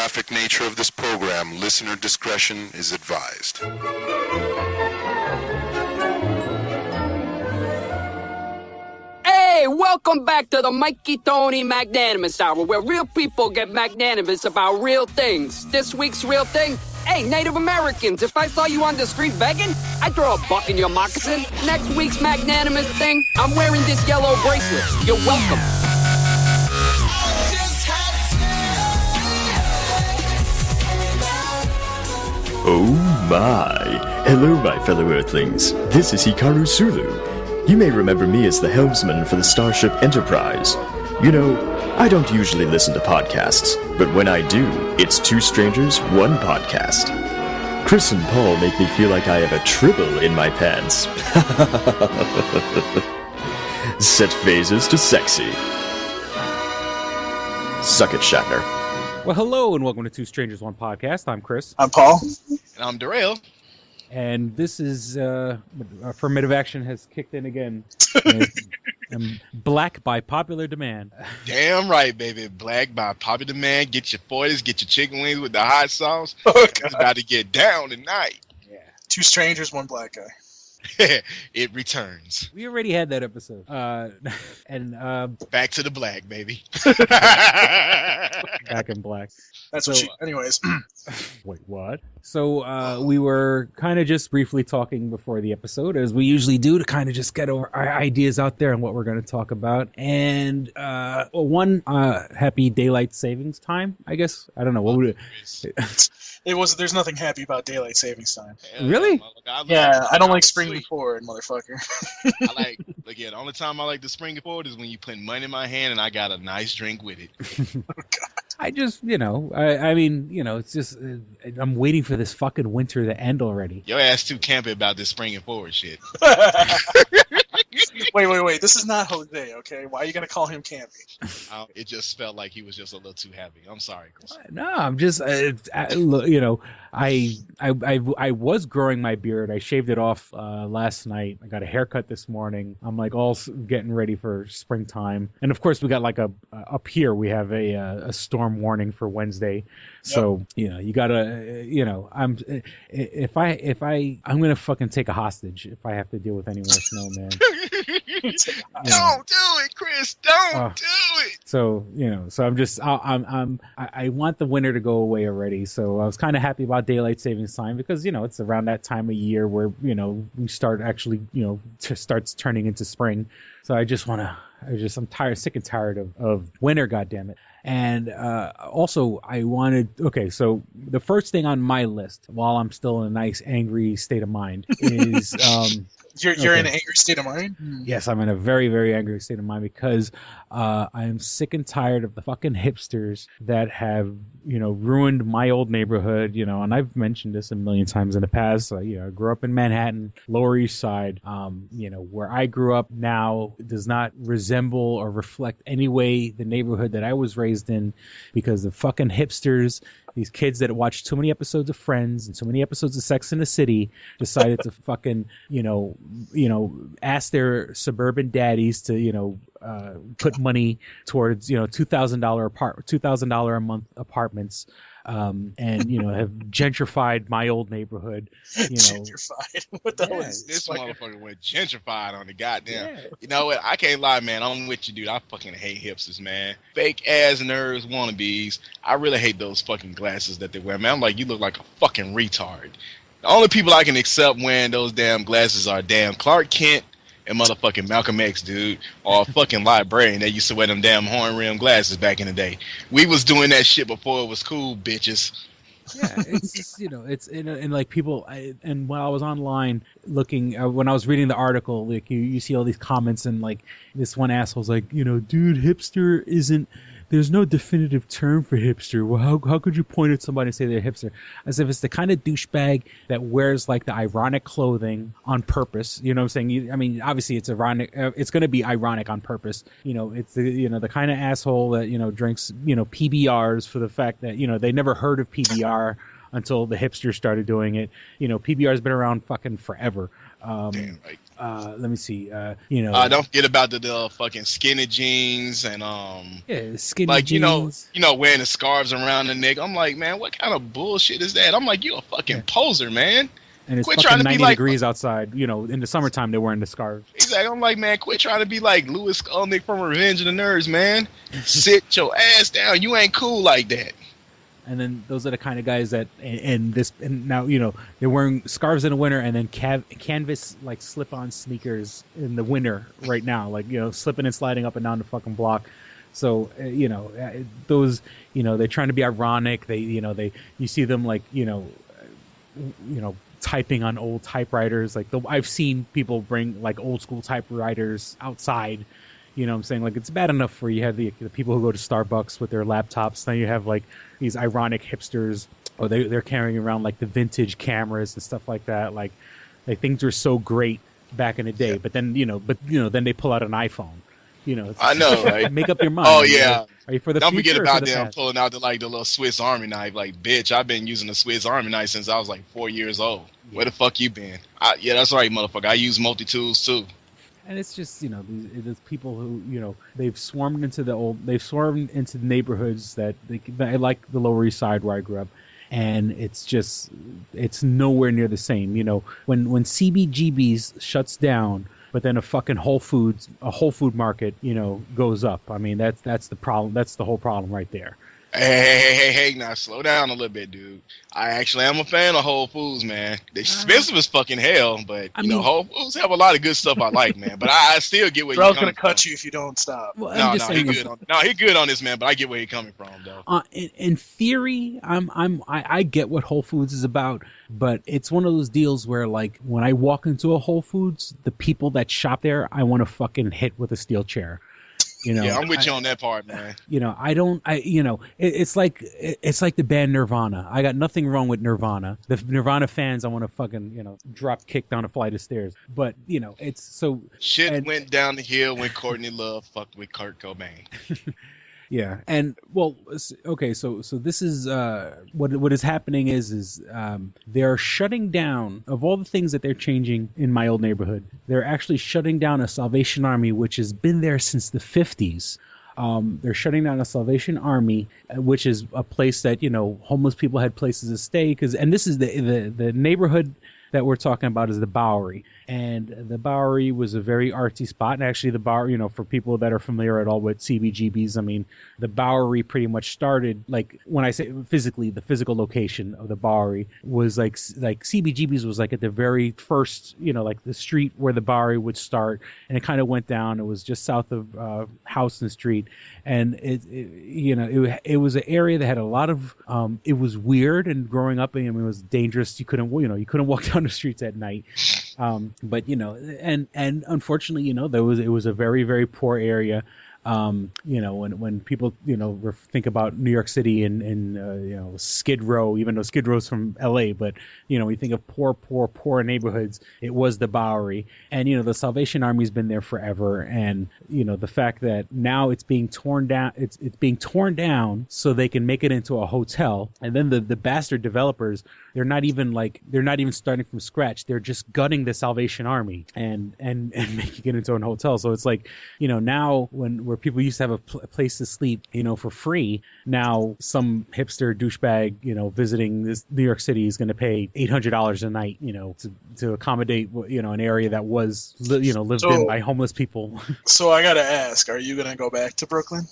graphic nature of this program, listener discretion is advised. Hey, welcome back to the Mikey Tony Magnanimous Hour, where real people get magnanimous about real things. This week's real thing: hey, Native Americans, if I saw you on the street begging, I'd throw a buck in your moccasin. Next week's magnanimous thing: I'm wearing this yellow bracelet. You're welcome. Oh my! Hello, my fellow Earthlings. This is Hikaru Sulu. You may remember me as the helmsman for the Starship Enterprise. You know, I don't usually listen to podcasts, but when I do, it's two strangers, one podcast. Chris and Paul make me feel like I have a tribble in my pants. Set phases to sexy. Suck it, Shatner. Well, hello and welcome to Two Strangers, One Podcast. I'm Chris. I'm Paul. And I'm Darrell. And this is, affirmative action has kicked in again. And black by popular demand. Damn right, baby. Black by popular demand. Get your 40s, get your chicken wings with the hot sauce. It's about to get down tonight. Yeah. Two strangers, one black guy. It returns. We already had that episode. Back to the black, baby. Back in black. That's what anyways. Wait, what? So we were kind of just briefly talking before the episode, as we usually do, to kind of just get our ideas out there and what we're going to talk about. And happy daylight savings time, I guess. I don't know. What would it was. There's nothing happy about daylight savings time. Really? I don't like spring forward, motherfucker. The only time I like the spring forward is when you put money in my hand and I got a nice drink with it. Oh, God. I just, I mean, it's just, I'm waiting for this fucking winter to end already. Your ass too campy about this spring and forward shit. Wait. This is not Jose, okay? Why are you going to call him campy? It just felt like he was just a little too happy. I'm sorry, Chris. No, I'm just, I was growing my beard. I shaved it off last night. I got a haircut this morning. I'm like all getting ready for springtime. And of course we got like up here we have a storm warning for Wednesday. So, you gotta, I'm going to fucking take a hostage if I have to deal with any more snow, man. Don't do it, Chris. Don't do it. So, so I'm just, I want the winter to go away already. So I was kind of happy about daylight savings time because, it's around that time of year where, we start actually, starts turning into spring. So I'm sick and tired of winter, goddammit. And also, so the first thing on my list, while I'm still in a nice angry state of mind, is... You're in an angry state of mind? Yes, I'm in a very, very angry state of mind because I am sick and tired of the fucking hipsters that have, ruined my old neighborhood, and I've mentioned this a million times in the past. I grew up in Manhattan, Lower East Side. Where I grew up now does not resemble or reflect any way the neighborhood that I was raised in because the fucking hipsters, these kids that watched too many episodes of Friends and so many episodes of Sex and the City decided to fucking, ask their suburban daddies to, put money towards, $2,000 a month apartments, and, have gentrified my old neighborhood, Gentrified? What the hell is this motherfucker went gentrified on the goddamn. Yeah. You know what? I can't lie, man. I'm with you, dude. I fucking hate hipsters, man. Fake ass nerds, wannabes. I really hate those fucking glasses that they wear, man. I'm like, you look like a fucking retard. The only people I can accept wearing those damn glasses are damn Clark Kent and motherfucking Malcolm X, dude, or a fucking librarian that used to wear them damn horn rim glasses back in the day. We was doing that shit before it was cool, bitches. Yeah, it's just, it's and like people, and when I was online looking, when I was reading the article, like you see all these comments and like this one asshole's like, dude, hipster isn't. There's no definitive term for hipster. Well, how could you point at somebody and say they're a hipster? As if it's the kind of douchebag that wears like the ironic clothing on purpose. You know what I'm saying? Obviously it's ironic. It's going to be ironic on purpose. It's the, the kind of asshole that, drinks, PBRs for the fact that, they never heard of PBR until the hipsters started doing it. PBR has been around fucking forever. Damn right. Let me see. Don't forget about the fucking skinny jeans and skinny like jeans. wearing the scarves around the neck. I'm like, man, what kind of bullshit is that? I'm like, you a fucking poser, man. And it's Quit fucking trying to 90 be like degrees outside. In the summertime they're wearing the scarves. Exactly. I'm like, man, quit trying to be like Louis Skolnick from Revenge of the Nerds, man. Sit your ass down. You ain't cool like that. And then those are the kind of guys that and now they're wearing scarves in the winter and then canvas like slip-on sneakers in the winter right now, like slipping and sliding up and down the fucking block. So those they're trying to be ironic. You see them like typing on old typewriters. Like I've seen people bring like old school typewriters outside. You know what I'm saying? Like, it's bad enough where you have the people who go to Starbucks with their laptops. Now you have, like, these ironic hipsters, or they're carrying around, like, the vintage cameras and stuff like that. Like things were so great back in the day. But then, then they pull out an iPhone. I know, right? Make up your mind. Oh, yeah. Are you for the Don't future forget or about for the them past? pulling out the little Swiss Army knife. Like, bitch, I've been using the Swiss Army knife since I was, like, 4 years old. Where the fuck you been? Yeah, that's right, motherfucker. I use multi-tools, too. And it's just these people who they've swarmed into the neighborhoods that I like the Lower East Side where I grew up, and it's nowhere near the same. When CBGB's shuts down, but then a fucking Whole Food market goes up. I mean that's the problem. That's the whole problem right there. Hey, now slow down a little bit, dude. I actually am a fan of Whole Foods, man. They're expensive as fucking hell, but Whole Foods have a lot of good stuff I like, man. But I still get where you're coming from. Bro's gonna cut you if you don't stop. Well, he good on this, man. But I get where you're coming from, though. In theory, I get what Whole Foods is about, but it's one of those deals where, like, when I walk into a Whole Foods, the people that shop there, I want to fucking hit with a steel chair. Yeah, I'm with you on that part, man. It's like the band Nirvana. I got nothing wrong with Nirvana. The Nirvana fans, I want to fucking, drop kick down a flight of stairs. But, it's so... Shit went down the hill when Courtney Love fucked with Kurt Cobain. Yeah, and well, okay, so this is what is happening is they're shutting down, of all the things that they're changing in my old neighborhood, they're actually shutting down a Salvation Army which has been there since the 50s. They're shutting down a Salvation Army, which is a place that homeless people had places to stay. And this is the neighborhood that we're talking about is the Bowery. And the Bowery was a very artsy spot. And actually the Bowery, for people that are familiar at all with CBGBs, I mean, the Bowery pretty much started, like, when I say physically, the physical location of the Bowery was like CBGBs was like at the very first, like the street where the Bowery would start. And it kind of went down. It was just south of Houston Street. And it was an area that had a lot of, it was weird, and growing up, it was dangerous. You couldn't walk down the streets at night. But and unfortunately, it was a very, very poor area. When people, think about New York City and Skid Row, even though Skid Row's from LA, but, we think of poor neighborhoods, it was the Bowery. And, the Salvation Army's been there forever. And, the fact that now it's being torn down, it's being torn down so they can make it into a hotel. And then the bastard developers, they're not even starting from scratch. They're just gutting the Salvation Army and making it into a hotel. So it's like, now where people used to have a place to sleep, for free, now some hipster douchebag, visiting this New York City is going to pay $800 a night, to accommodate, an area that was, lived in by homeless people. So I gotta ask, are you gonna go back to Brooklyn?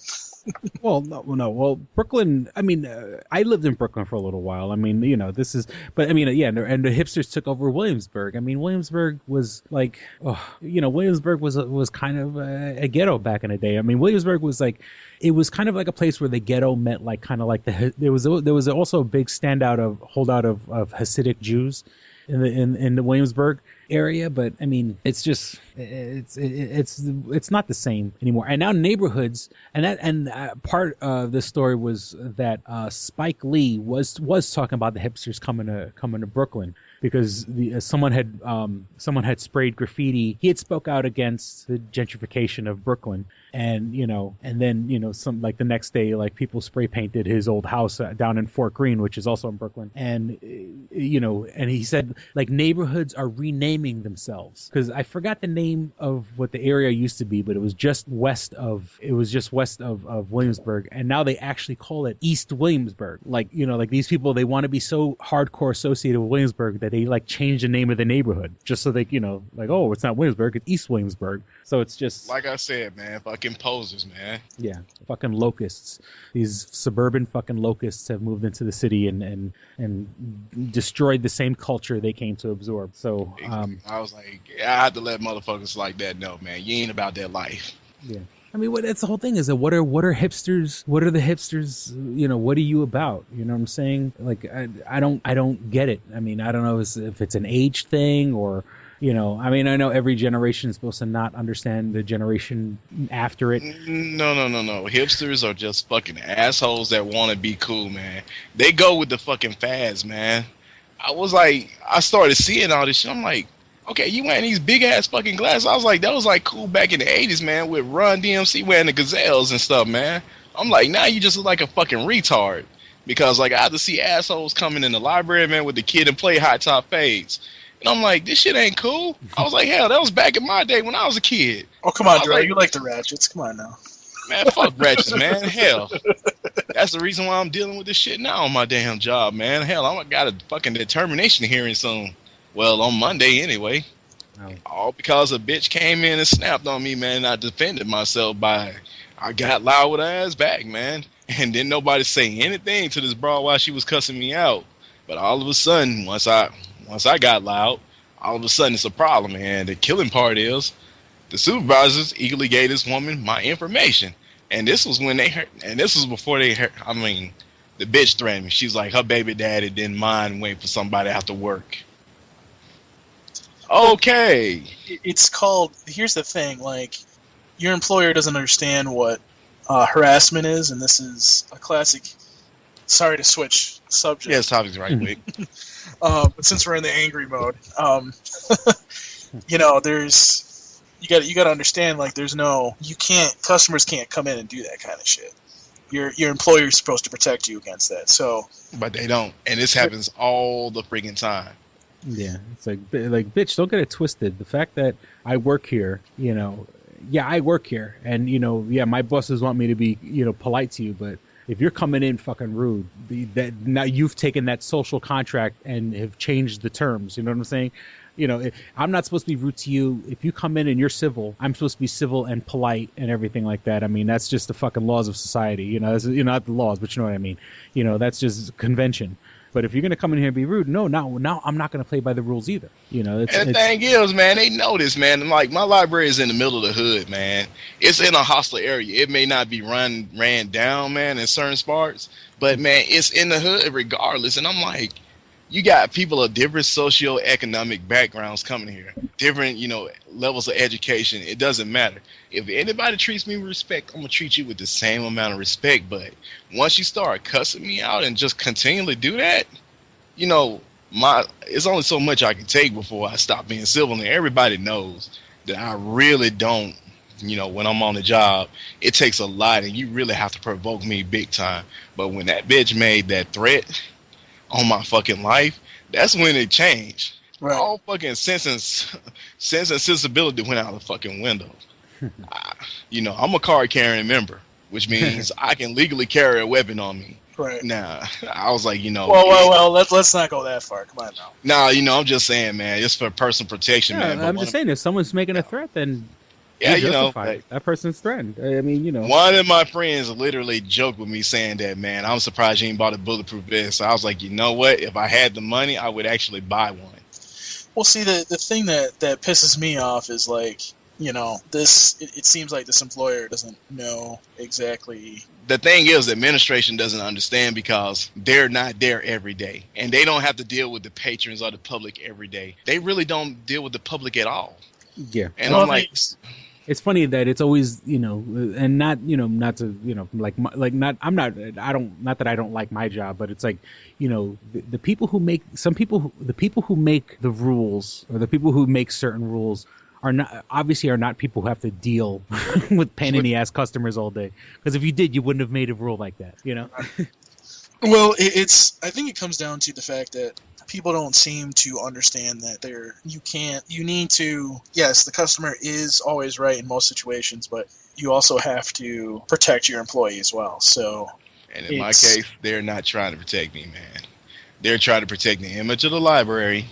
Well, no. Well, Brooklyn, I mean, I lived in Brooklyn for a little while. I mean, but I mean, yeah, and the hipsters took over Williamsburg. I mean, Williamsburg was like, Williamsburg was kind of a ghetto back in the day. I mean, Williamsburg was like, it was kind of like a place where the ghetto met like kind of like there was also a big holdout of Hasidic Jews in the Williamsburg area, but I mean, it's just it's not the same anymore. And now neighborhoods, and part of the story was that Spike Lee was talking about the hipsters coming to Brooklyn. because someone had sprayed graffiti. He had spoke out against the gentrification of Brooklyn, and then some like the next day, like people spray painted his old house down in Fort Greene, which is also in Brooklyn, and and he said like neighborhoods are renaming themselves, because I forgot the name of what the area used to be, but it was just west of Williamsburg, and now they actually call it East Williamsburg. Like these people, they want to be so hardcore associated with Williamsburg that they like change the name of the neighborhood just so they oh, it's not Williamsburg, it's East Williamsburg. So it's just like I said, man, fucking posers, man. Yeah, fucking locusts. These suburban fucking locusts have moved into the city and destroyed the same culture they came to absorb. So I was like, I had to let motherfuckers like that know, man, you ain't about that life. Yeah. I mean, that's the whole thing, is that what are hipsters? What are the hipsters? What are you about? You know what I'm saying? Like, I don't get it. I mean, I don't know if it's an age thing or, I mean, I know every generation is supposed to not understand the generation after it. No. Hipsters are just fucking assholes that want to be cool, man. They go with the fucking fads, man. I started seeing all this shit. I'm like, okay, you wearing these big ass fucking glasses. I was like, that was like cool back in the 80s, man, with Run DMC wearing the gazelles and stuff, man. I'm like, now you just look like a fucking retard. Because like I have to see assholes coming in the library, man, with the kid and play high top fades. And I'm like, this shit ain't cool. I was like, hell, that was back in my day when I was a kid. Oh, come on, Dre. Like, you like the Ratchets. Come on now. Man, fuck Ratchets, man. Hell. That's the reason why I'm dealing with this shit now on my damn job, man. Hell, I got a fucking determination hearing soon. Well, on Monday anyway. Oh. All because a bitch came in and snapped on me, man. I defended myself I got loud with her ass back, man. And didn't nobody say anything to this broad while she was cussing me out. But all of a sudden, once I got loud, all of a sudden it's a problem. And the killing part is the supervisors eagerly gave this woman my information. And this was when this was before they heard, I mean, the bitch threatened me. She's like, her baby daddy didn't mind waiting for somebody after work. Okay. It's called, here's the thing, like, your employer doesn't understand what harassment is, and this is a classic, sorry to switch subject. Yes, topic's right quick. But since we're in the angry mode, there's, you got to understand, like, customers can't come in and do that kind of shit. Your employer's supposed to protect you against that, so. But they don't, and this happens all the freaking time. Yeah, it's like, bitch, don't get it twisted. The fact that I work here, I work here, and my bosses want me to be, polite to you, but if you're coming in fucking rude, now you've taken that social contract and have changed the terms. You know what I'm saying? I'm not supposed to be rude to you. If you come in and you're civil, I'm supposed to be civil and polite and everything like that. I mean, that's just the fucking laws of society. That's, not the laws, but you know what I mean. That's just convention. But if you're going to come in here and be rude, now I'm not going to play by the rules either. And the thing is, man, they know this, man. And like, my library is in the middle of the hood, man. It's in a hostile area. It may not be ran down, man, in certain spots, but man, it's in the hood regardless. And I'm like, you got people of different socioeconomic backgrounds coming here, different, levels of education. It doesn't matter. If anybody treats me with respect, I'm going to treat you with the same amount of respect. But once you start cussing me out and just continually do that, it's only so much I can take before I stop being civil. And everybody knows that I really don't, when I'm on the job, it takes a lot and you really have to provoke me big time. But when that bitch made that threat on my fucking life, that's when it changed. Right. All fucking sense and sensibility went out the fucking window. I'm a card carrying member, which means I can legally carry a weapon on me. Right. Now, I was like, Well, let's not go that far. Come on now. Nah, I'm just saying, man, it's for personal protection, man. I'm just saying, if someone's making a threat, then yeah, that person's threatened. I mean, One of my friends literally joked with me saying that, man, I'm surprised you ain't bought a bulletproof vest. So I was like, you know what? If I had the money, I would actually buy one. Well, see, the thing that pisses me off is like, it seems like this employer doesn't know exactly. The thing is, the administration doesn't understand because they're not there every day. And they don't have to deal with the patrons or the public every day. They really don't deal with the public at all. Yeah. And I'm like... it's funny that it's always, and not to, not that I don't like my job, but it's like, the people who make the people who make the rules, or the people who make certain rules, are not people who have to deal with pain in the ass customers all day. Because if you did, you wouldn't have made a rule like that, Well, I think it comes down to the fact that people don't seem to understand that you need to, yes, the customer is always right in most situations, but you also have to protect your employee as well. So, and in my case, they're not trying to protect me, man. They're trying to protect the image of the library.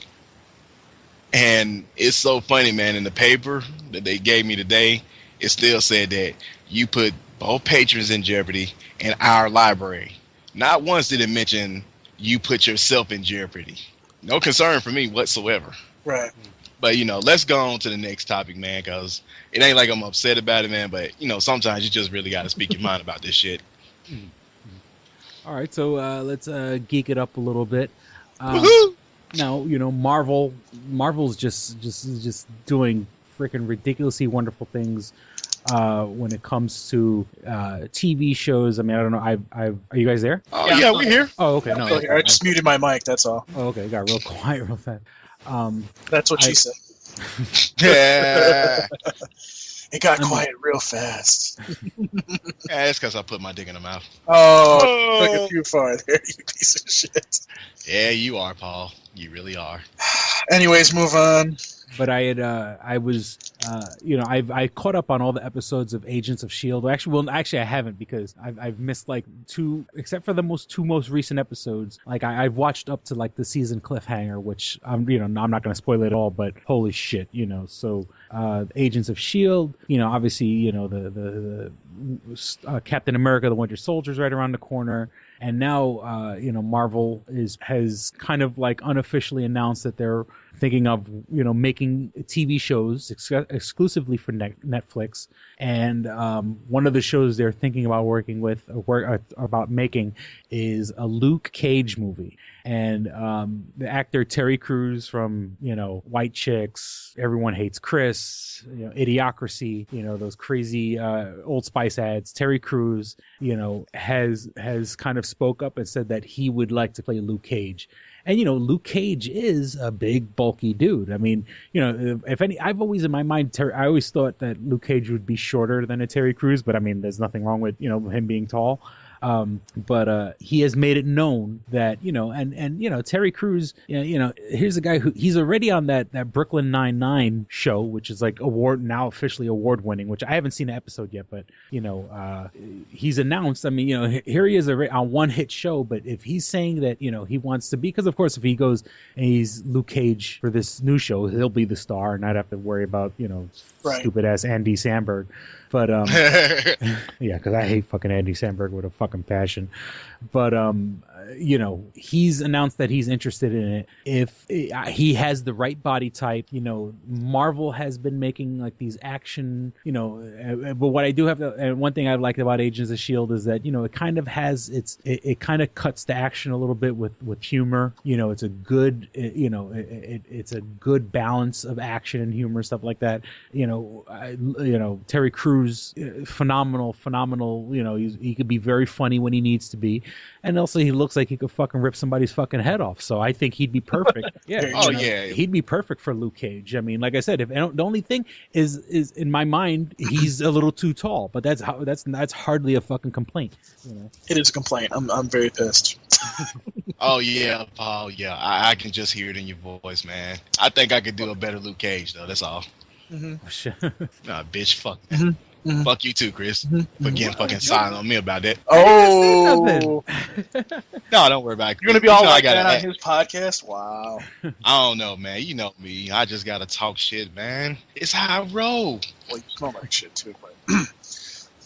And it's so funny, man, in the paper that they gave me today, it still said that you put both patrons in jeopardy and our library. Not once did it mention you put yourself in jeopardy. No concern for me whatsoever. Right. But, let's go on to the next topic, man, because it ain't like I'm upset about it, man, but, sometimes you just really got to speak your mind about this shit. All right, so let's geek it up a little bit. Woohoo! Now, Marvel's just doing freaking ridiculously wonderful things when it comes to TV shows. I mean, I don't know. Are you guys there? Oh, yeah, we're here. Oh, okay. No, Okay, I just muted my mic. That's all. Oh, okay. It got real quiet real fast. That's what she said. Yeah. It got quiet real fast. Yeah, that's because I put my dick in the mouth. Oh, took it too far there, you piece of shit. Yeah, you are, Paul. You really are. Anyways, move on. But I caught up on all the episodes of Agents of S.H.I.E.L.D. Actually, I haven't, because I've missed like two, except for the two most recent episodes. Like I've watched up to like the season cliffhanger, which I'm not going to spoil it all, but holy shit, So Agents of S.H.I.E.L.D., obviously, the Captain America, the Winter Soldier's right around the corner. And now, Marvel has kind of like unofficially announced that they're thinking of, making TV shows exclusively for Netflix. And one of the shows they're thinking about about making is a Luke Cage movie. And the actor Terry Crews from, White Chicks, Everyone Hates Chris, Idiocracy, those crazy Old Spice ads. Terry Crews, has kind of spoke up and said that he would like to play Luke Cage. And, Luke Cage is a big, bulky dude. I mean, I've always in my mind, I always thought that Luke Cage would be shorter than a Terry Crews, but I mean, there's nothing wrong with, him being tall. But he has made it known that, Terry Crews, here's a guy he's already on that Brooklyn Nine-Nine show, which is like now officially award winning, which I haven't seen an episode yet, but, he's announced, I mean, here he is on one hit show, but if he's saying that, he wants to be, because of course, if he goes and he's Luke Cage for this new show, he'll be the star and not have to worry about, stupid ass Andy Samberg. But yeah, because I hate fucking Andy Samberg with a fucking passion. But he's announced that he's interested in it. If he has the right body type, Marvel has been making like these action, but what I do have to, and one thing I like about Agents of S.H.I.E.L.D. is that it kind of has it kind of cuts the action a little bit with humor. It's a good it's a good balance of action and humor, stuff like that. Terry Crews, phenomenal. He could be very funny when he needs to be, and also he looks like he could fucking rip somebody's fucking head off. So I think he'd be perfect. Yeah. Oh yeah. He'd be perfect for Luke Cage. I mean, like I said, the only thing is in my mind he's a little too tall, but that's hardly a fucking complaint. It is a complaint. I'm very pissed. Oh yeah, Paul. Yeah, I can just hear it in your voice, man. I think I could do a better Luke Cage though. That's all. Mm-hmm. Nah, bitch, fuck. Mm-hmm. Fuck you too, Chris. For getting fucking silent on me about that. Oh, no, don't worry about it. You're gonna be all like that on his podcast? Wow. I don't know, man. You know me. I just gotta talk shit, man. It's how I roll. Well, you smell like shit too, but.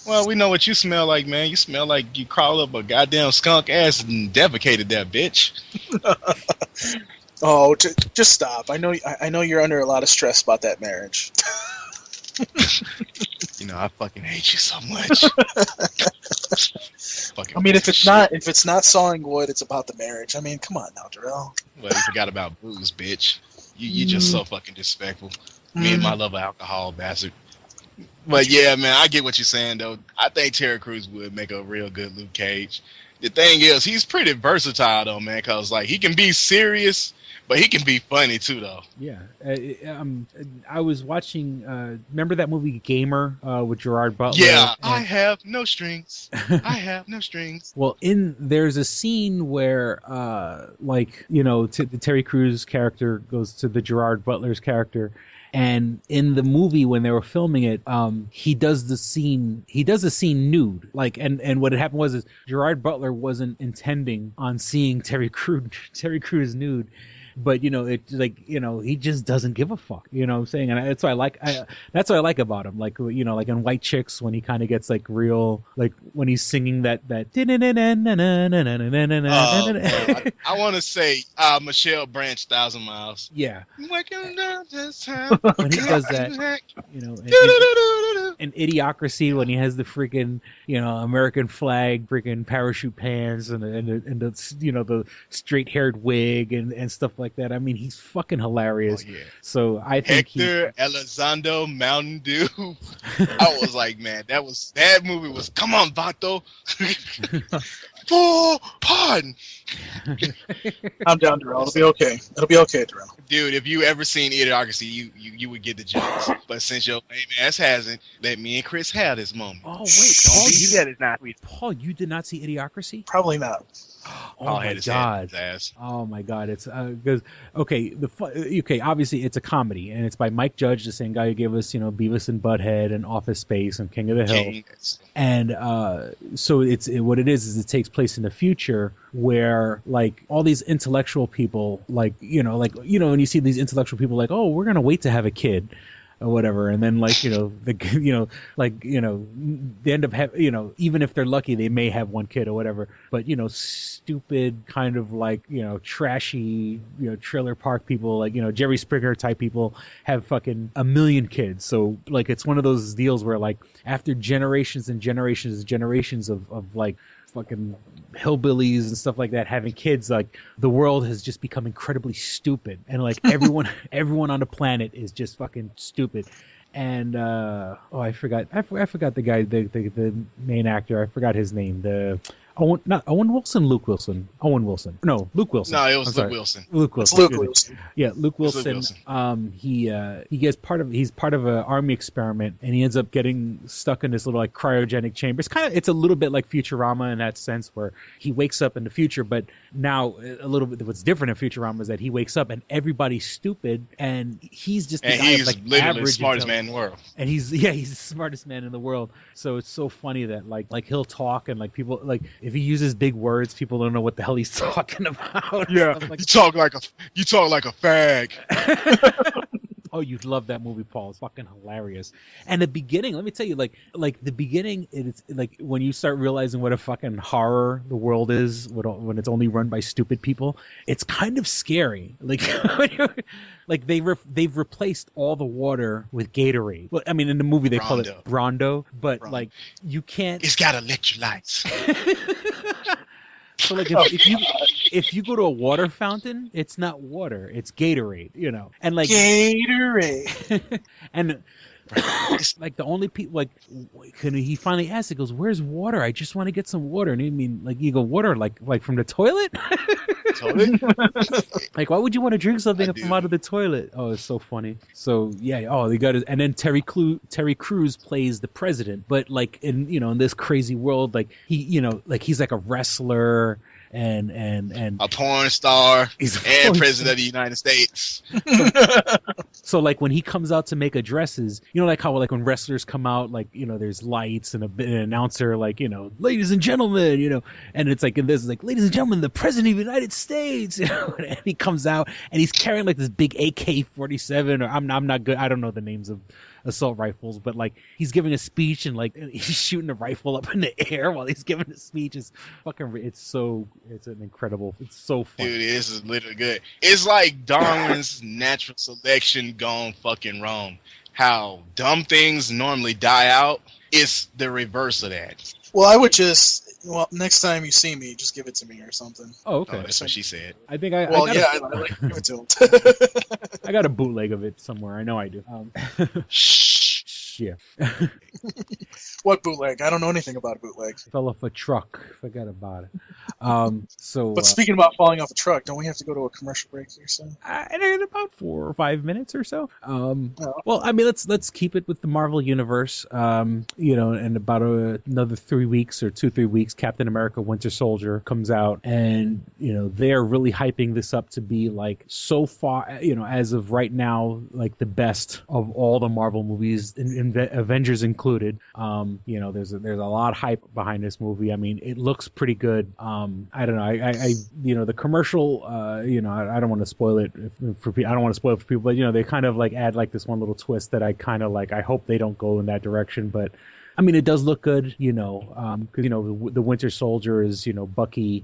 Well, we know what you smell like, man. You smell like you crawled up a goddamn skunk ass and defecated that bitch. Oh, just stop. I know you're under a lot of stress about that marriage. I fucking hate you so much. I mean, if it's not sawing wood, it's about the marriage. I mean, come on now, Darrell. Well, you forgot about booze, bitch. You just so fucking disrespectful. Me and my love of alcohol, bastard. But yeah, man, I get what you're saying though. I think Terry Crews would make a real good Luke Cage. The thing is, he's pretty versatile though, man, because like he can be serious, but he can be funny too, though. Yeah, I was watching. Remember that movie Gamer with Gerard Butler? Yeah, I have no strings. I have no strings. Well, there's a scene where, the Terry Crews character goes to the Gerard Butler's character. And in the movie, when they were filming it, he does the scene nude. Like, and what had happened was Gerard Butler wasn't intending on seeing Terry Crews nude. But he just doesn't give a fuck. You know what I'm saying? And that's what I like about him. Like, like in White Chicks, when he kind of gets like real, like when he's singing that. I want to say Michelle Branch, 1,000 Miles. Yeah. When he does that, and Idiocracy, when he has the freaking, American flag, freaking parachute pants, and the straight haired wig and stuff like that. I mean, he's fucking hilarious. Oh, yeah. So I think Hector Elizondo Mountain Dew. I was like, man, that movie was, come on, Vato. Full pardon. I'm down, Darrell. It'll be okay. It'll be okay, Darrell. Dude, if you ever seen Idiocracy, you would get the jokes. But since your lame ass hasn't, let me and Chris have this moment. Oh wait, Paul, that is not sweet. Paul, you did not see Idiocracy? Probably not. Oh my god! Oh my god! It's because obviously it's a comedy, and it's by Mike Judge, the same guy who gave us Beavis and Butthead and Office Space and King of the Hill. And so what it is it takes place in the future where like all these intellectual people when you see these intellectual people like, oh, we're gonna wait to have a kid or whatever, and then they end up even if they're lucky they may have one kid or whatever, but stupid kind of trashy trailer park people like Jerry Springer type people have fucking a million kids. So like it's one of those deals where like after generations and generations and generations of like fucking hillbillies and stuff like that having kids, like the world has just become incredibly stupid, and like everyone on the planet is just fucking stupid. And I forgot the guy, the main actor. I forgot his name. Owen Wilson. No, Luke Wilson. No, it was Luke Wilson. Luke Wilson. Luke Wilson. Yeah, Luke Wilson. He's part of an army experiment, and he ends up getting stuck in this little like cryogenic chamber. It's a little bit like Futurama in that sense, where he wakes up in the future, but now a little bit. What's different in Futurama is that he wakes up and everybody's stupid, and he's just the guy he's of, like, literally average the smartest man in the world. And he's the smartest man in the world. So it's so funny that like he'll talk and like people like if he uses big words, people don't know what the hell he's talking about. Yeah, you talk like a fag. Oh, you'd love that movie, Paul. It's fucking hilarious. And the beginning, let me tell you, like the beginning, it's like when you start realizing what a fucking horror the world is when it's only run by stupid people. It's kind of scary. Like, like they've replaced all the water with Gatorade. Well, I mean, in the movie they call it Rondo, but like you can't. It's got electrolytes. So like if you go to a water fountain, it's not water, it's Gatorade, and like Gatorade, and like the only people like he finally asked, he goes, "Where's water? I just want to get some water." And I mean, like you go, water like from the toilet? Like why would you want to drink something from out of the toilet? Oh, it's so funny. So yeah, they got it. And then Terry Crews plays the president, but like in this crazy world, like he's like a wrestler and a porn star and president of the United States. So like when he comes out to make addresses, like how like when wrestlers come out, like there's lights and an announcer, like ladies and gentlemen, and it's like in this, like ladies and gentlemen, the president of the United States, and he comes out and he's carrying like this big AK-47, or I'm not good, I don't know the names of assault rifles, but like he's giving a speech and like he's shooting a rifle up in the air while he's giving a speech. It's an incredible, it's so fun. Dude, this is literally good. It's like Darwin's natural selection gone fucking wrong. How dumb things normally die out, it's the reverse of that. Well, I would next time you see me, just give it to me or something. Oh, okay. Oh, that's what she said. I think I like give it to him. I got a bootleg of it somewhere. I know I do. Shh. which, yeah. What bootleg? I don't know anything about a bootleg. Fell off a truck. Forgot about it. But speaking about falling off a truck, don't we have to go to a commercial break here soon? In about 4 or 5 minutes or so. Well, I mean, let's keep it with the Marvel Universe. In about another 3 weeks or 2-3 weeks, Captain America: Winter Soldier comes out, and they're really hyping this up to be like, so far, as of right now, like the best of all the Marvel movies, Avengers included. There's a lot of hype behind this movie. I mean, it looks pretty good. I don't know. The commercial. I don't want to spoil it for people. I don't want to spoil it for people, but they kind of like add like this one little twist that I kind of like. I hope they don't go in that direction, but. I mean, it does look good, because, the Winter Soldier is, Bucky,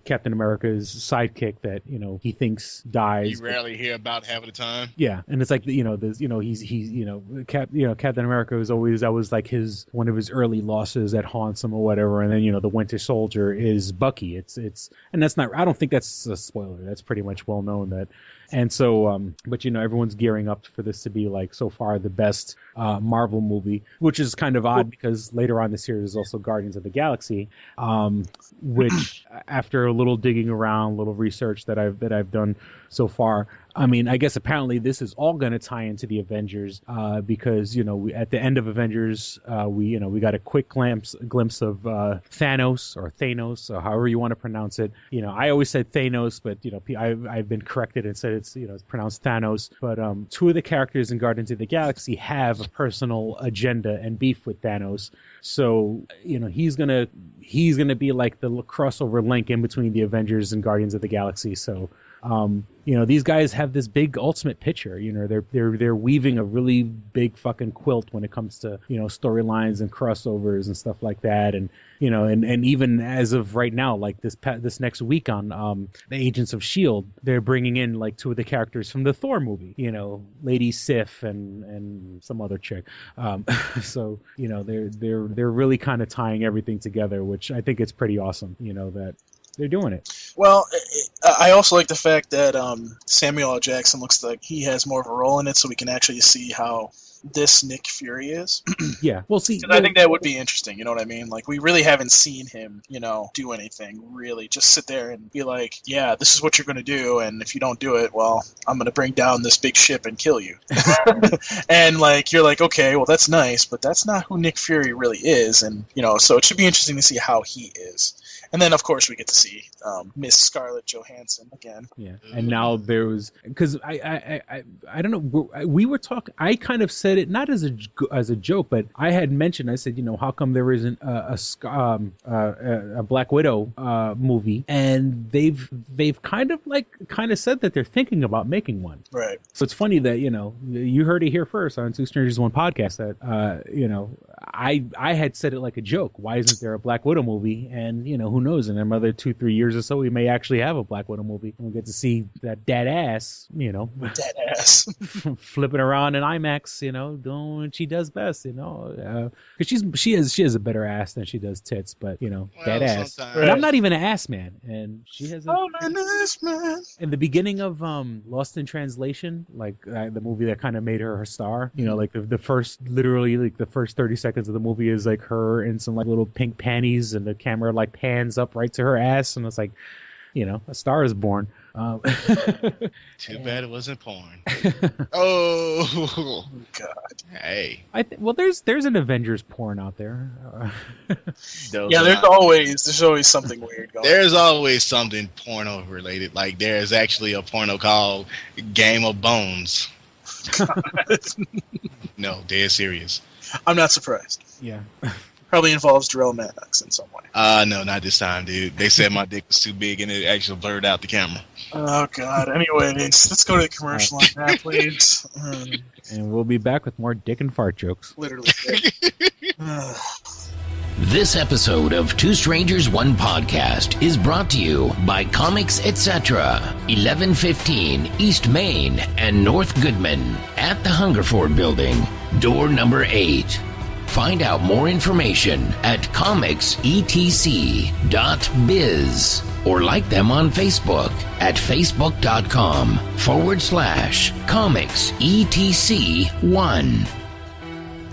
Captain America's sidekick that, he thinks dies. You rarely hear about half of the time. Yeah. And it's like, Captain America was always, that was like one of his early losses that haunts him or whatever. And then, the Winter Soldier is Bucky. And that's not, I don't think that's a spoiler. That's pretty much well known that. And so, but everyone's gearing up for this to be like so far the best Marvel movie, which is kind of odd because later on this year there's also Guardians of the Galaxy, which after a little digging around, a little research that I've done so far. I mean, I guess apparently this is all going to tie into the Avengers because at the end of Avengers we got a quick glimpse of Thanos or however you want to pronounce it. I always said Thanos, but I've been corrected and said it's pronounced Thanos. But two of the characters in Guardians of the Galaxy have a personal agenda and beef with Thanos. So he's gonna be like the crossover link in between the Avengers and Guardians of the Galaxy. So. These guys have this big ultimate picture. They're weaving a really big fucking quilt when it comes to storylines and crossovers and stuff like that. And and even as of right now, like this next week on the Agents of S.H.I.E.L.D., they're bringing in like two of the characters from the Thor movie. Lady Sif and some other chick. So they're really kind of tying everything together, which I think it's pretty awesome. That. They're doing it. Well, I also like the fact that Samuel L. Jackson looks like he has more of a role in it, so we can actually see how this Nick Fury is. Yeah, we'll see. I think that would be interesting. You know what I mean? Like, we really haven't seen him, do anything. Really, just sit there and be like, "Yeah, this is what you're going to do, and if you don't do it, well, I'm going to bring down this big ship and kill you." And like, you're like, "Okay, well, that's nice, but that's not who Nick Fury really is." And so it should be interesting to see how he is. And then, of course, we get to see Miss Scarlett Johansson again. Yeah, and now there was because I don't know. We were talking. I kind of said it not as a joke, but I had mentioned. I said, how come there isn't a Black Widow movie? And they've kind of said that they're thinking about making one. Right. So it's funny that you heard it here first on Two Strangers One podcast that I had said it like a joke. Why isn't there a Black Widow movie? And who knows? In another 2-3 years or so, we may actually have a Black Widow movie. And we'll get to see that dead ass, dead ass, flipping around in IMAX, doing what she does best, because she has a better ass than she does tits, but dead ass. Sometimes. And I'm not even an ass man, and she has a. I'm an ass man. In the beginning of Lost in Translation, like the movie that kind of made her star, like the first 30 seconds of the movie is like her in some like little pink panties, and the camera like pans up right to her ass, and it's like, a star is born. Too bad it wasn't porn. Oh God! Hey. There's an Avengers porn out there. Yeah, there's always something weird going. There's always something porno related. Like there's actually a porno called Game of Bones. No, dead serious. I'm not surprised. Yeah. Probably involves Darrell Maddox in some way. No, not this time, dude. They said my dick was too big and it actually blurred out the camera. Oh, God. Anyways, let's go to the commercial on that, please. And we'll be back with more dick and fart jokes. Literally. This episode of Two Strangers One Podcast is brought to you by Comics Etc. 1115 East Main and North Goodman at the Hungerford Building, door number 8. Find out more information at comicsetc.biz or like them on Facebook at facebook.com/comicsetc1.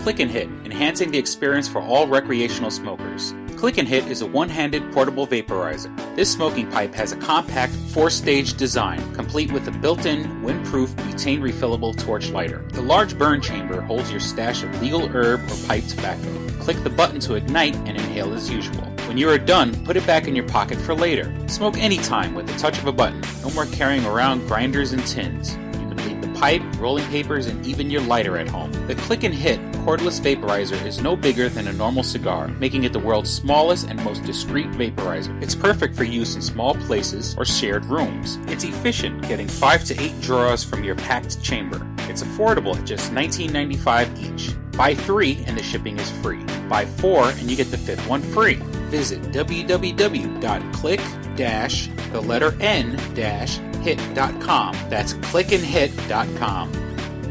Click and Hit, enhancing the experience for all recreational smokers. Click and Hit is a one-handed portable vaporizer. This smoking pipe has a compact 4-stage design, complete with a built-in, windproof, butane refillable torch lighter. The large burn chamber holds your stash of legal herb or pipe tobacco. Click the button to ignite and inhale as usual. When you are done, put it back in your pocket for later. Smoke anytime with the touch of a button. No more carrying around grinders and tins. You can leave the pipe, rolling papers, and even your lighter at home. The Click and Hit cordless vaporizer is no bigger than a normal cigar, making it the world's smallest and most discreet vaporizer. It's perfect for use in small places or shared rooms. It's efficient, getting 5 to 8 draws from your packed chamber. It's affordable at just $19.95 each. Buy 3 and the shipping is free. Buy 4 and you get the 5th one free. Visit www.click-n-hit.com. That's clickandhit.com.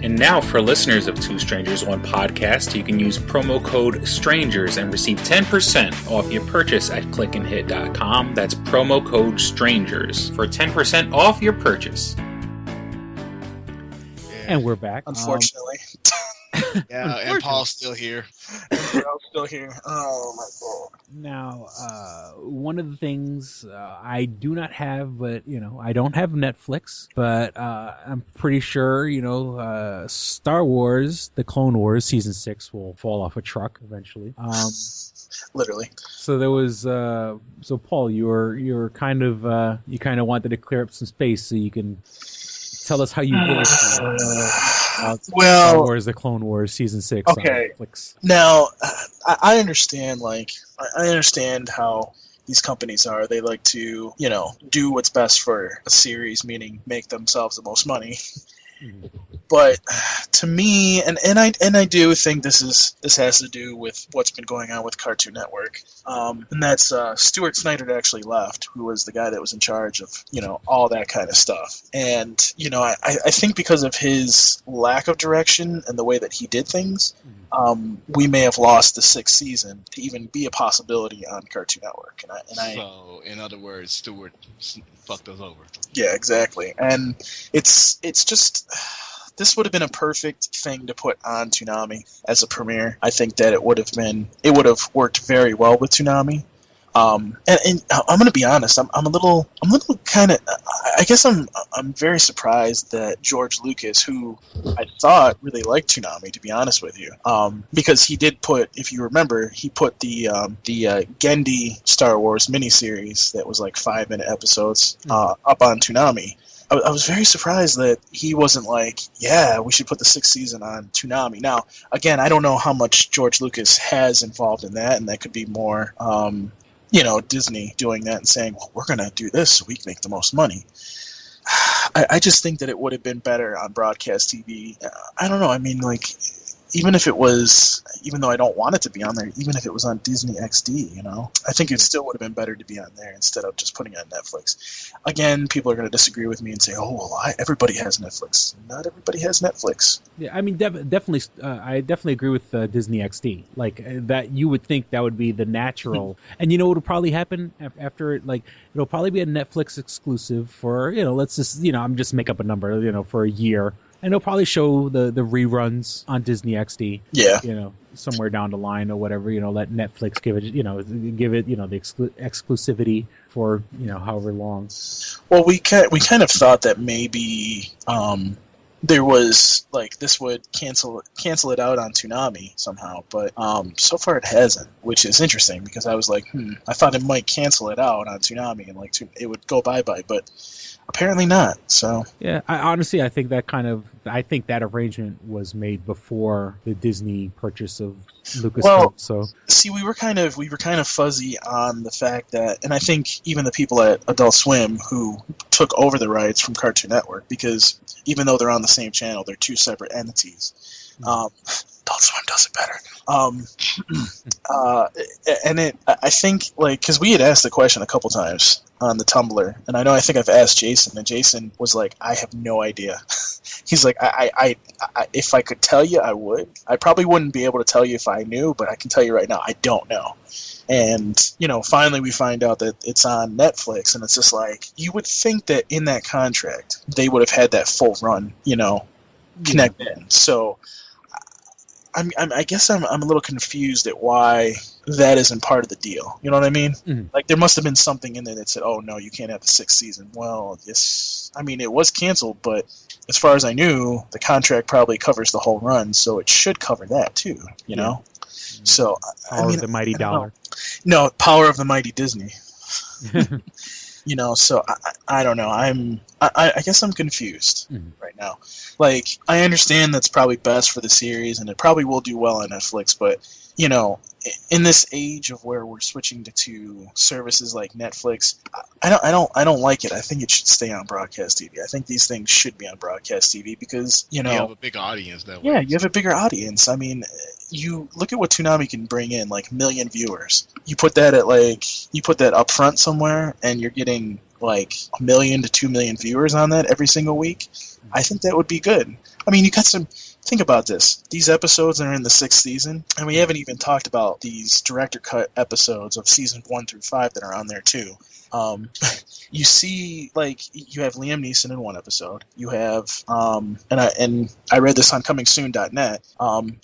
And now for listeners of Two Strangers One Podcast, you can use promo code STRANGERS and receive 10% off your purchase at clickandhit.com. That's promo code STRANGERS for 10% off your purchase. And we're back. Unfortunately. Yeah, and Paul's still here. Paul's still here. Oh my god. Now, one of the things I do not have, but I don't have Netflix, but I'm pretty sure Star Wars: The Clone Wars season 6 will fall off a truck eventually. Literally. So there was so Paul, you were kind of wanted to clear up some space so you can tell us how you feel Star Wars: The Clone Wars season 6 on Netflix. Now, I understand. I understand how these companies are. They like to, do what's best for a series, meaning make themselves the most money. Mm-hmm. But to me, and I do think this has to do with what's been going on with Cartoon Network, and that's Stuart Snyder actually left, who was the guy that was in charge of all that kind of stuff. And I think because of his lack of direction and the way that he did things, we may have lost the 6th season to even be a possibility on Cartoon Network. So, in other words, Stuart fucked us over. Yeah, exactly. And it's just. This would have been a perfect thing to put on Toonami as a premiere. I think that it would have worked very well with Toonami. And I'm going to be honest. I'm a little kind of. I guess I'm very surprised that George Lucas, who I thought really liked Toonami, to be honest with you, because he did put, if you remember, he put the Genndy Star Wars miniseries that was like 5-minute episodes up on Toonami. I was very surprised that he wasn't like, yeah, we should put the 6th season on Toonami. Now, again, I don't know how much George Lucas has involved in that, and that could be more, Disney doing that and saying, well, we're going to do this so we can make the most money. I just think that it would have been better on broadcast TV. I don't know. I mean, even though I don't want it to be on there, even if it was on Disney XD, I think it still would have been better to be on there instead of just putting it on Netflix. Again, people are going to disagree with me and say, oh, well, everybody has Netflix. Not everybody has Netflix. Yeah, I mean, definitely, I definitely agree with Disney XD. That you would think that would be the natural. And what would probably happen after it? It'll probably be a Netflix exclusive for, let's just, I'm just make up a number, for a year. And they'll probably show the reruns on Disney XD. Yeah. Somewhere down the line or whatever. Let Netflix give it the exclusivity for however long. Well, we kind of thought that maybe there was this would cancel it out on Toonami somehow, but so far it hasn't, which is interesting because I was like, I thought it might cancel it out on Toonami and it would go bye, but apparently not. So yeah, I think that arrangement was made before the Disney purchase of Lucasfilm. Well, so see, we were kind of fuzzy on the fact that, and I think even the people at Adult Swim who took over the rights from Cartoon Network, because even though they're on the same channel, they're two separate entities. Adult Swim does it better. I think, because we had asked the question a couple times on the Tumblr, and I think I've asked Jason, and Jason was like, I have no idea. He's like, I if I could tell you, I would. I probably wouldn't be able to tell you if I knew, but I can tell you right now, I don't know. And, finally we find out that it's on Netflix, and it's just like, you would think that in that contract, they would have had that full run, connect in. So I guess I'm a little confused at why that isn't part of the deal. You know what I mean? Mhm. Like there must have been something in there that said, "Oh no, you can't have the 6th season." Well, yes, I mean it was canceled, but as far as I knew, the contract probably covers the whole run, so it should cover that too. You know? So Power of the mighty I don't know. dollar. No, power of the mighty Disney. You know, so I don't know. I guess I'm confused right now. Like, I understand that's probably best for the series, and it probably will do well on Netflix. But you know, in this age of where we're switching to services like Netflix, I don't like it. I think it should stay on broadcast TV. I think these things should be on broadcast TV because you have know, a big audience that way. yeah, you have a bigger audience. I mean, you look at what Toonami can bring in, like 1 million viewers. You put that up front somewhere, and you're getting like 1 million to 2 million viewers on that every single week. I think that would be good. I mean, you got some. Think about this. These episodes are in the 6th season, and we haven't even talked about these director cut episodes of season 1 through 5 that are on there too. You see, like, you have Liam Neeson in one episode. You have, and I read this on ComingSoon.net.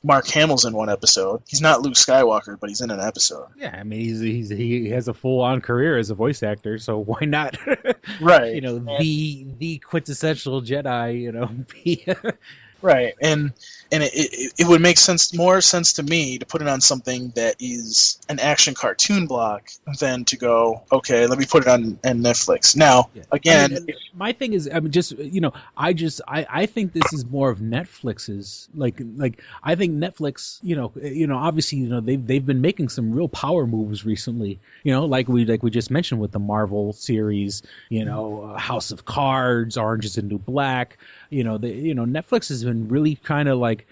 Mark Hamill's in one episode. He's not Luke Skywalker, but he's in an episode. Yeah, I mean he has a full on career as a voice actor, so why not? Right. You know, the quintessential Jedi. You know, Right, and it would make more sense to me to put it on something that is an action cartoon block than to go, okay, let me put it on Netflix. Now, again, I mean, my thing is, I mean, just you know, I think this is more of Netflix's like I think Netflix, you know, obviously, you know, they've been making some real power moves recently. You know, like we just mentioned with the Marvel series, you know, House of Cards, Orange is the New Black. You know, Netflix has been really kind of like,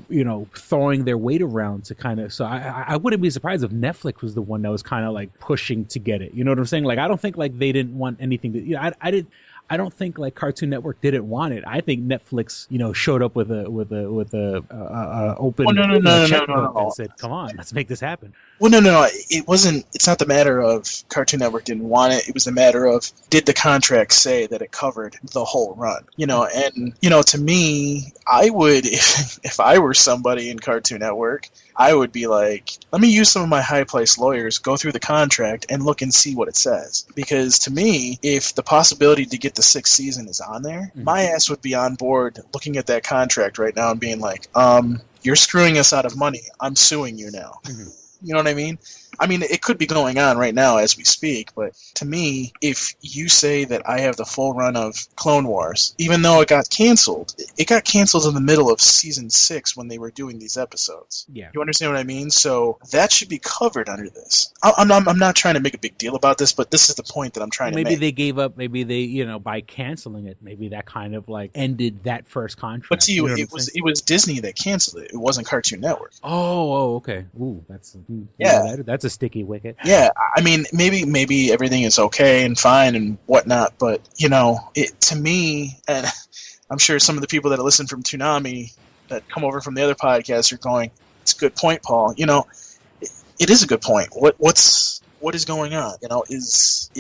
you know, throwing their weight around to kind of. So I wouldn't be surprised if Netflix was the one that was kind of like pushing to get it. You know what I'm saying? Like, I don't think like they didn't want anything to. You know, I don't think like Cartoon Network didn't want it. I think Netflix, you know, showed up with a open checkbook and said, "Come on, let's make this happen." Well, no, it wasn't. It's not the matter of Cartoon Network didn't want it. It was the matter of did the contract say that it covered the whole run? You know, and you know, to me, I would if I were somebody in Cartoon Network, I would be like, let me use some of my high-placed lawyers, go through the contract, and look and see what it says. Because to me, if the possibility to get the 6th season is on there, my ass would be on board looking at that contract right now and being like, you're screwing us out of money. I'm suing you now. You know what I mean? I mean, it could be going on right now as we speak, but to me, if you say that I have the full run of Clone Wars, even though it got canceled in the middle of season 6 when they were doing these episodes. Yeah. You understand what I mean? So that should be covered under this. I'm not trying to make a big deal about this, but this is the point that I'm trying to make. Maybe they gave up. Maybe they, you know, by canceling it, maybe that kind of like ended that first contract. But see, it was Disney that canceled it. It wasn't Cartoon Network. Oh, okay. Ooh, that's that's a sticky wicket. Yeah, I mean, maybe everything is okay and fine and whatnot, but you know, it to me, and I'm sure some of the people that listen from Toonami that come over from the other podcasts are going, "It's a good point, Paul." You know, it is a good point. What is going on? You know, is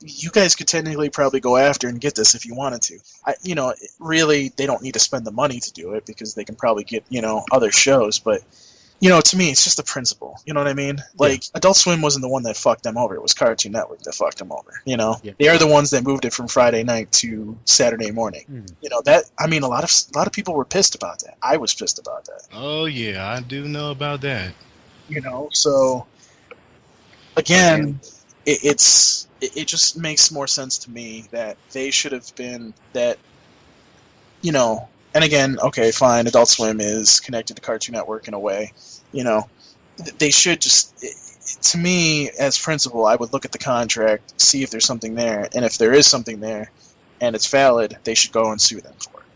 you guys could technically probably go after and get this if you wanted to. You know, really, they don't need to spend the money to do it because they can probably get, you know, other shows, but. You know, to me, it's just the principle. You know what I mean? Like, Adult Swim wasn't the one that fucked them over. It was Cartoon Network that fucked them over. You know, they are the ones that moved it from Friday night to Saturday morning. You know that. I mean, a lot of people were pissed about that. I was pissed about that. Oh yeah, I do know about that. You know, so again, it just makes more sense to me that they should have been that. You know. And again, okay, fine, Adult Swim is connected to Cartoon Network in a way. You know, they should just, to me, as principal, I would look at the contract, see if there's something there, and if there is something there, and it's valid, they should go and sue them for it.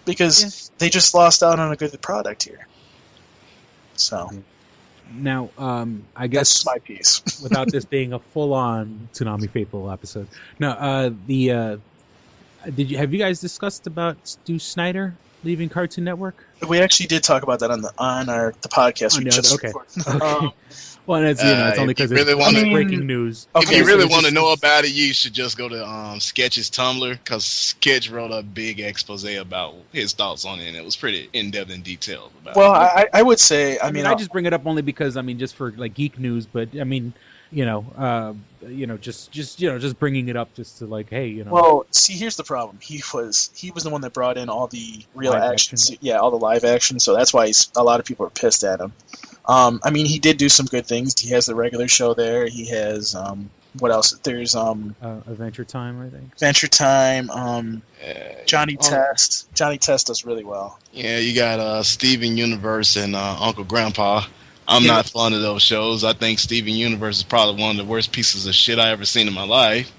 Because they just lost out on a good product here. So. Now, I guess that's my piece. without this being a full-on Toonami Faithful episode. Now, have you guys discussed about Stu Snyder? leaving Cartoon Network? We actually did talk about that on the podcast we just okay. recorded. Well, it's it's only because it's breaking news. If you really want to know about it, you should just go to Sketch's Tumblr, because Sketch wrote a big expose about his thoughts on it, and it was pretty in depth and detailed about it. Well, I would say, I mean, I just bring it up only because just for like geek news, but I mean, just bringing it up just to like, hey, Well, see, here's the problem. He was the one that brought in all the real action. All the live action. So that's why a lot of people are pissed at him. I mean, he did do some good things. He has the regular show there. He has what else? There's Adventure Time, I think. Adventure Time. Johnny Test. Johnny Test does really well. Yeah, you got Steven Universe and Uncle Grandpa. I'm not fond of those shows. I think Steven Universe is probably one of the worst pieces of shit I ever seen in my life.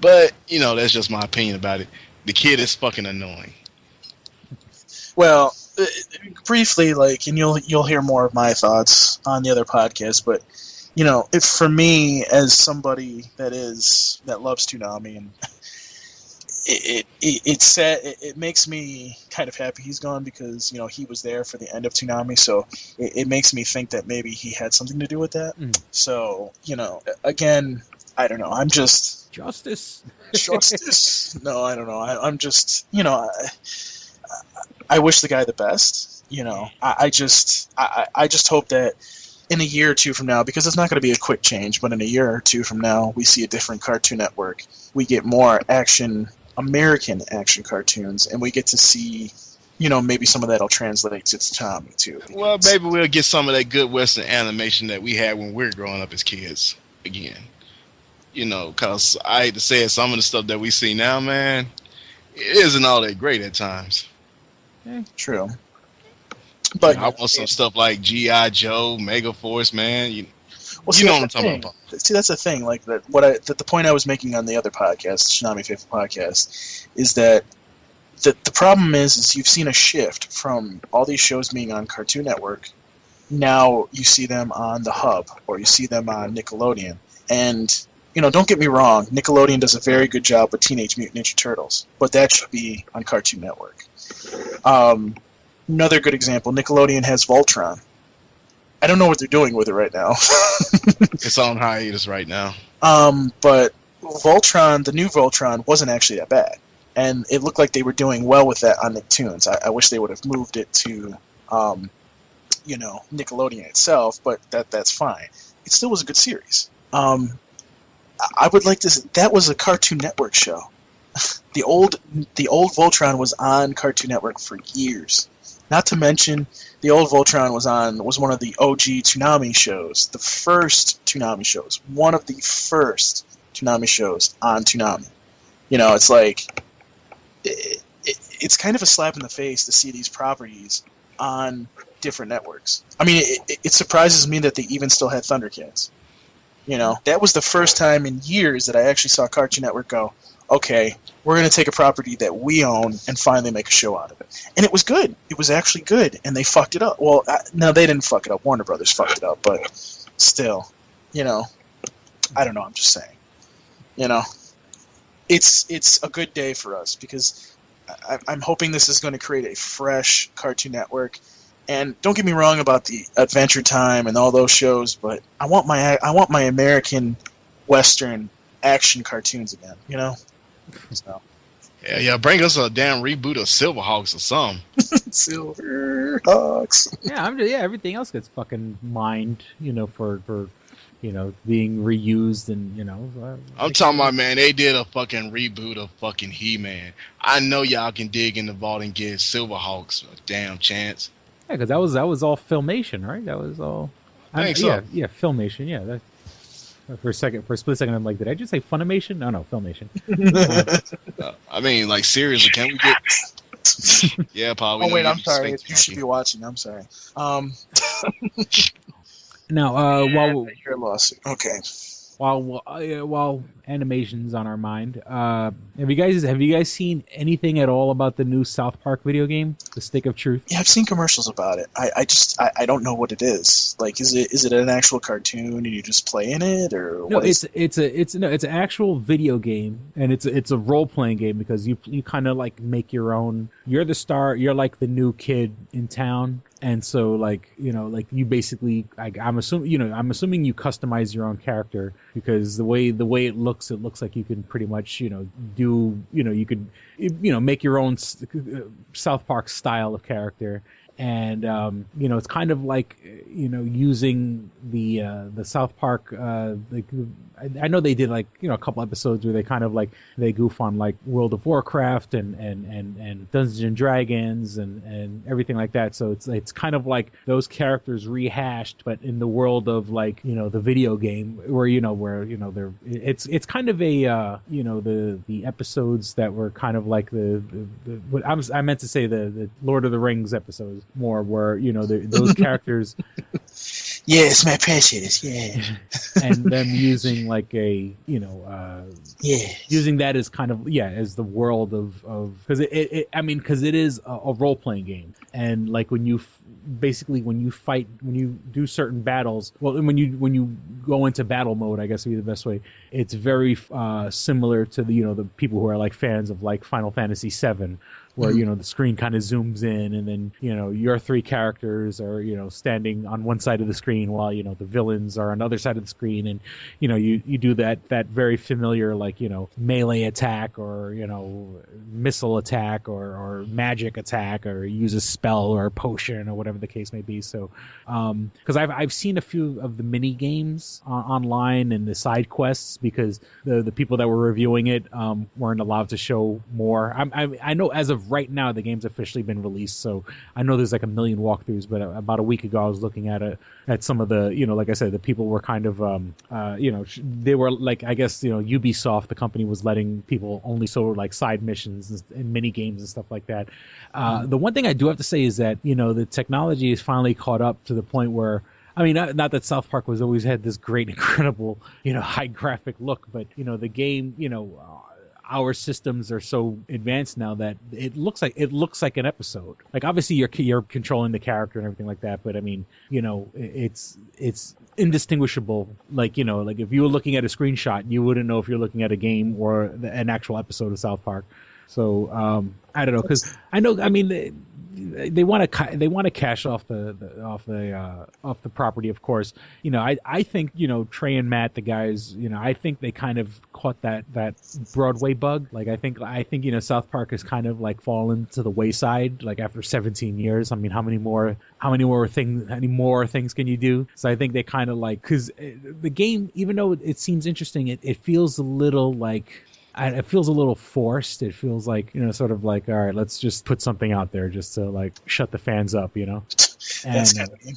But, that's just my opinion about it. The kid is fucking annoying. Well, briefly, and you'll hear more of my thoughts on the other podcast, but if for me, as somebody that loves Toonami, and it makes me kind of happy he's gone, because he was there for the end of Toonami, so it makes me think that maybe he had something to do with that. So again, I don't know. I'm just justice. No, I don't know. I'm just I wish the guy the best. I just hope that in a year or two from now, because it's not going to be a quick change, but in a year or two from now, we see a different Cartoon Network. We get more American action cartoons, and we get to see, maybe some of that will translate to Tommy too. Well, maybe we'll get some of that good Western animation that we had when we were growing up as kids again. Because I hate to say it, some of the stuff that we see now, man, it isn't all that great at times. True. But I want some stuff like G.I. Joe, Mega Force, man. You see, know what I'm talking about. See, that's the thing. Like the point I was making on the other podcast, Tsunami Faithful podcast, is that the problem is you've seen a shift from all these shows being on Cartoon Network. Now you see them on the Hub, or you see them on Nickelodeon. And don't get me wrong, Nickelodeon does a very good job with Teenage Mutant Ninja Turtles, but that should be on Cartoon Network. Another good example, Nickelodeon has Voltron. I don't know what they're doing with it right now. It's on hiatus right now. But Voltron, the new Voltron, wasn't actually that bad. And it looked like they were doing well with that on Nicktoons. I wish they would have moved it to, Nickelodeon itself, but that's fine. It still was a good series. I would like to. That was a Cartoon Network show. The old Voltron was on Cartoon Network for years. Not to mention, the old Voltron was one of the OG Toonami shows, the first Toonami shows, one of the first Toonami shows on Toonami. It's like it's kind of a slap in the face to see these properties on different networks. I mean, it surprises me that they even still had Thundercats. That was the first time in years that I actually saw Cartoon Network go, okay, we're going to take a property that we own and finally make a show out of it. And it was good. It was actually good, and they fucked it up. Well, no, they didn't fuck it up. Warner Brothers fucked it up, but still, I don't know. I'm just saying. It's a good day for us, because I'm hoping this is going to create a fresh Cartoon Network. And don't get me wrong about the Adventure Time and all those shows, but I want my American Western action cartoons again, So. Yeah, bring us a damn reboot of Silverhawks or something. Silverhawks. Yeah, everything else gets fucking mined, for being reused, and I'm talking about, man, they did a fucking reboot of fucking He-Man. I know y'all can dig in the vault and get Silverhawks a damn chance. Yeah, because that was all Filmation, right? That was all. I think so. Yeah, Filmation. Yeah, for a split second, I'm like, did I just say Funimation? No, Filmation. I mean, like, seriously, can we get? Yeah, Paul. Oh wait, I'm sorry. You should be watching. I'm sorry. Now, while your lawsuit. Okay. while animation's on our mind, have you guys seen anything at all about the new South Park video game, The Stick of Truth? Yeah, I've seen commercials about it. I don't know what it is. Like, is it an actual cartoon and you just play in it, or No, what is it's an actual video game, and it's a role playing game because you kind of like make your own. You're the star. You're like the new kid in town. And so, like, like you basically, I'm assuming you customize your own character because the way it looks like you can pretty much, do, you could, make your own South Park style of character. And it's kind of like using the South Park. I know they did like a couple episodes where they kind of like they goof on like World of Warcraft and Dungeons and Dragons and everything like that. So it's kind of like those characters rehashed, but in the world of like the video game where they're it's kind of a the episodes that were kind of like the what I meant to say the Lord of the Rings episodes more where those characters yes, my precious, yeah. and them using like a using that as kind of as the world of because because it is a role-playing game, and like when you fight, when you do certain battles, when you go into battle mode, I guess would be the best way, it's very similar to the people who are like fans of like Final Fantasy VII, where the screen kind of zooms in, and then your three characters are standing on one side of the screen while the villains are on the other side of the screen, and you do that very familiar like melee attack or missile attack or magic attack or use a spell or a potion or whatever the case may be. So because I've seen a few of the mini games online and the side quests, because the people that were reviewing it weren't allowed to show more. I know as of right now the game's officially been released, so I know there's like 1 million walkthroughs, but about a week ago I was looking at some of the like I said, the people were kind of they were like, I guess Ubisoft, the company, was letting people only show like side missions and mini games and stuff like that. The one thing I do have to say is that the technology is finally caught up to the point where, I mean, not that South Park was always had this great, incredible, high graphic look, but the game, our systems are so advanced now that it looks like an episode. Like obviously you're controlling the character and everything like that, but I mean, it's indistinguishable. Like like if you were looking at a screenshot, you wouldn't know if you're looking at a game or an actual episode of South Park. So I don't know, because I know, I mean, they want to cash off the property, of course. I think Trey and Matt, the guys, I think they kind of caught that Broadway bug. Like I think South Park has kind of like fallen to the wayside. Like after 17 years, I mean, how many more things can you do? So I think they kind of like, because the game, even though it seems interesting, it feels a little like. It feels a little forced. It feels like, sort of like, all right, let's just put something out there just to like shut the fans up, And, That's kind of mean.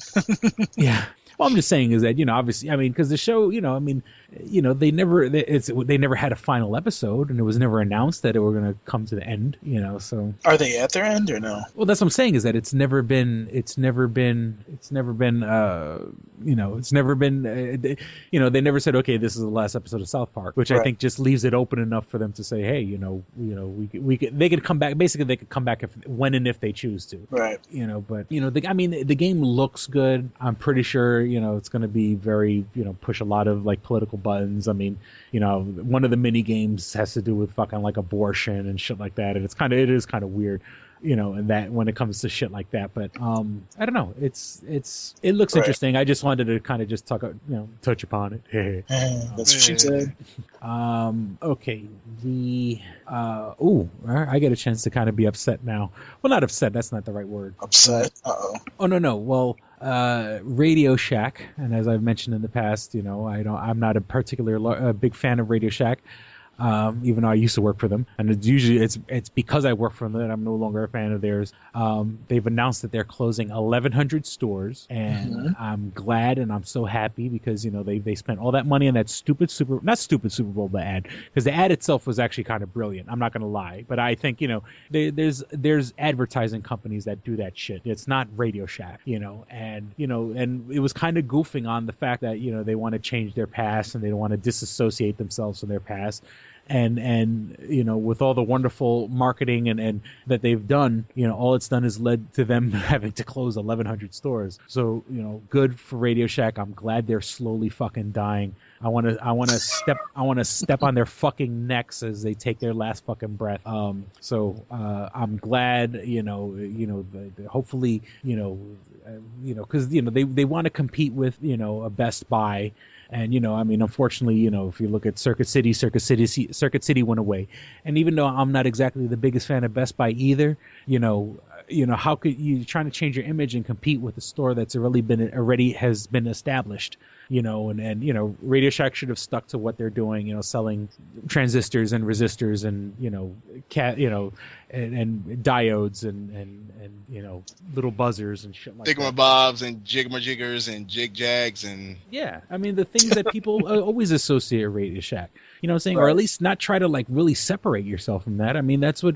Yeah. Well, I'm just saying is that, obviously, I mean, because the show, they never had a final episode, and it was never announced that it were going to come to the end, so. Are they at their end or no? Well, that's what I'm saying is that it's never been, they never said, okay, this is the last episode of South Park, which I think just leaves it open enough for them to say, hey, they could come back. Basically, they could come back when and if they choose to. Right. But the game looks good. I'm pretty sure it's going to be very push a lot of like political buttons. I mean, one of the mini games has to do with fucking like abortion and shit like that, and it is kind of weird. And that when it comes to shit like that, but I don't know. It looks interesting. I just wanted to kind of just touch upon it. That's what she said. Okay. I get a chance to kind of be upset now. Well, not upset. That's not the right word. Upset. Uh-oh. Oh no. Well, Radio Shack, and as I've mentioned in the past, I'm not a particular big fan of Radio Shack. even though I used to work for them. And it's because I work for them that I'm no longer a fan of theirs. They've announced that they're closing 1,100 stores, and I'm glad and I'm so happy because, they spent all that money on that stupid Super Bowl ad, because the ad itself was actually kind of brilliant. I'm not going to lie, but I think, there's advertising companies that do that shit. It's not Radio Shack, and it was kind of goofing on the fact that, they want to change their past and they don't want to disassociate themselves from their past. And with all the wonderful marketing and that they've done, all it's done is led to them having to close 1,100 stores. So, good for Radio Shack. I'm glad they're slowly fucking dying. I want to step on their fucking necks as they take their last fucking breath. So I'm glad, hopefully, because they want to compete with, a Best Buy. And, unfortunately, if you look at Circuit City went away. And even though I'm not exactly the biggest fan of Best Buy either, how could you trying to change your image and compete with a store that's already has been established? And Radio Shack should have stuck to what they're doing, selling transistors and resistors and, and diodes and little buzzers and shit like that. Thingamabobs and jigmajiggers and jig-jags and... Yeah, the things that people always associate with Radio Shack. You know what I'm saying? Right. Or at least not try to, really separate yourself from that. That's what,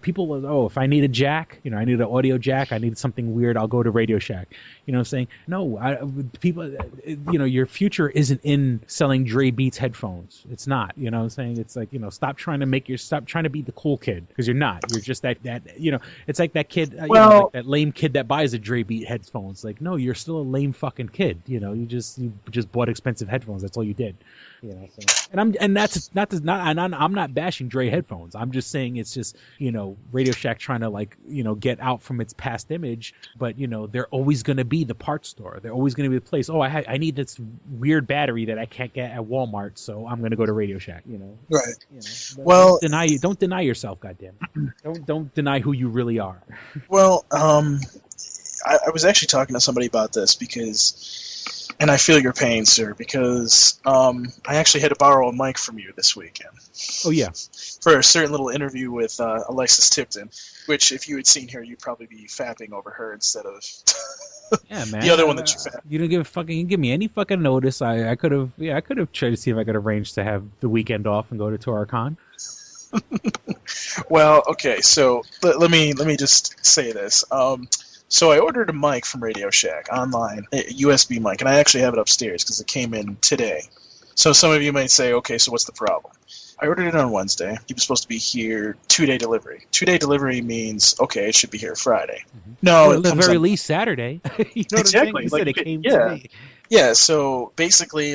people, if I need a jack, I need an audio jack, I need something weird, I'll go to Radio Shack. You know what I'm saying? No, people, your future isn't in selling Dre Beats headphones. It's not, you know what I'm saying? It's like, stop trying to be the cool kid, because you're not. You're just that it's like that kid, like that lame kid that buys a Dre Beat headphones. Like, no, you're still a lame fucking kid. You just bought expensive headphones. That's all you did. So, and that's not I'm not bashing Dre headphones. I'm just saying it's just, Radio Shack trying to get out from its past image, but they're always going to be the parts store. They're always going to be the place. Oh, I need this weird battery that I can't get at Walmart, so I'm going to go to Radio Shack. Right. Well, don't deny yourself, goddamn. Don't deny who you really are. Well, I was actually talking to somebody about this and I feel your pain, sir, because I actually had to borrow a mic from you this weekend. Oh, yeah. For a certain little interview with Alexis Tipton, which if you had seen her, you'd probably be fapping over her instead of yeah, man. the other one that you fapped. You didn't give me any fucking notice. I could have tried to see if I could arrange to have the weekend off and go to TorahCon. Well, okay, so let me just say this. So I ordered a mic from Radio Shack online, a USB mic, and I actually have it upstairs because it came in today. So some of you might say, okay, so what's the problem? I ordered it on Wednesday. He was supposed to be here 2-day delivery. 2-day delivery means, okay, it should be here Friday. Mm-hmm. No, at the very least Saturday. You know exactly. What I'm saying? It came today. Yeah, so basically,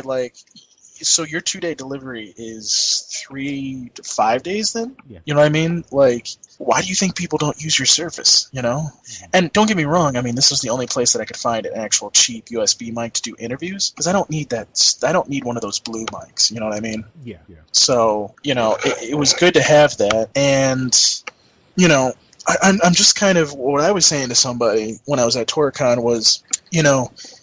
so your 2-day delivery is 3 to 5 days then? Yeah. You know what I mean? Why do you think people don't use your service, Mm-hmm. And don't get me wrong, this is the only place that I could find an actual cheap USB mic to do interviews, because I don't need that. I don't need one of those blue mics, you know what I mean? Yeah. So, it was good to have that, and, I'm just kind of, what I was saying to somebody when I was at TorahCon was,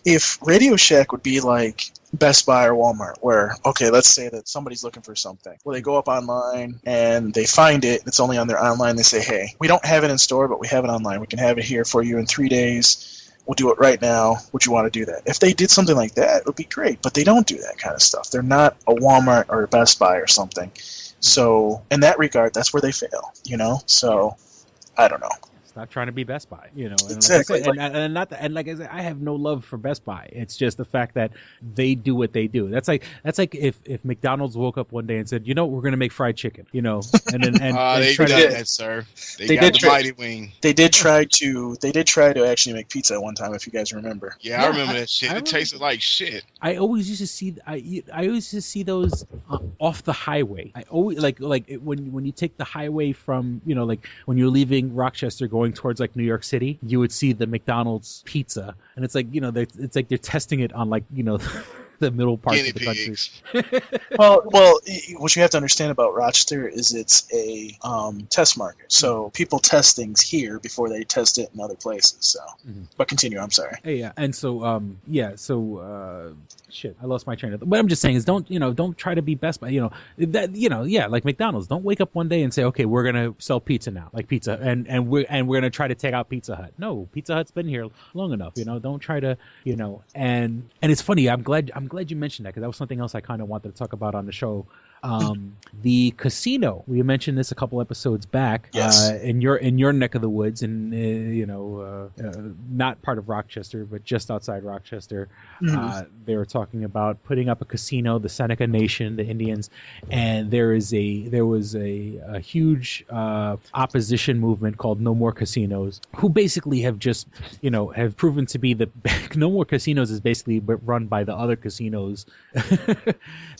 if Radio Shack would be like Best Buy or Walmart, where, okay, let's say that somebody's looking for something. Well, they go up online and they find it. It's only on their online. They say, hey, we don't have it in store, but we have it online. We can have it here for you in 3 days. We'll do it right now. Would you want to do that? If they did something like that, it would be great. But they don't do that kind of stuff. They're not a Walmart or a Best Buy or something. So in that regard, that's where they fail, So I don't know. Not trying to be Best Buy, And exactly. Like I said, and like I said, I have no love for Best Buy. It's just the fact that they do what they do. That's like if McDonald's woke up one day and said, we're going to make fried chicken, and then they did that, sir. They got the mighty wing. They did try to actually make pizza one time, if you guys remember. Yeah, I remember that shit. It tasted like shit. I always used to see those off the highway. I always when you take the highway from when you're leaving Rochester going towards New York City, you would see the McDonald's pizza, and it's like it's like they're testing it on the middle parts of the country. well, what you have to understand about Rochester is it's a test market, so people test things here before they test it in other places. So, But continue. I'm sorry. Hey, yeah, and so shit, I lost my train of thought. What I'm just saying is don't try to be Best Buy, like McDonald's. Don't wake up one day and say, okay, we're going to sell pizza now, like pizza, and we're going to try to take out Pizza Hut. No, Pizza Hut's been here long enough, don't try to, and it's funny. I'm glad you mentioned that, because that was something else I kind of wanted to talk about on the show. The casino, we mentioned this a couple episodes back. Yes. In your neck of the woods, and not part of Rochester, but just outside Rochester. They were talking about putting up a casino, the Seneca Nation, the Indians, and there was a huge opposition movement called No More Casinos, who basically have just have proven to be the No More Casinos is basically run by the other casinos.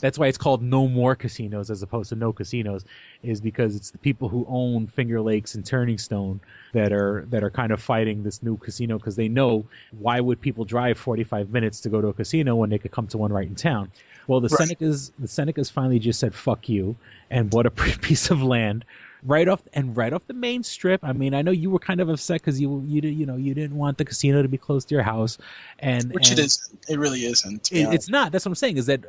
That's why it's called No More Casinos as opposed to No Casinos, is because it's the people who own Finger Lakes and Turning Stone that are kind of fighting this new casino, because they know, why would people drive 45 minutes to go to a casino when they could come to one right in town? Well, the Senecas finally just said fuck you and bought a piece of land right off the main strip. I mean, I know you were kind of upset because you didn't want the casino to be close to your house, which it isn't. It really isn't. It's not. That's what I'm saying. Is that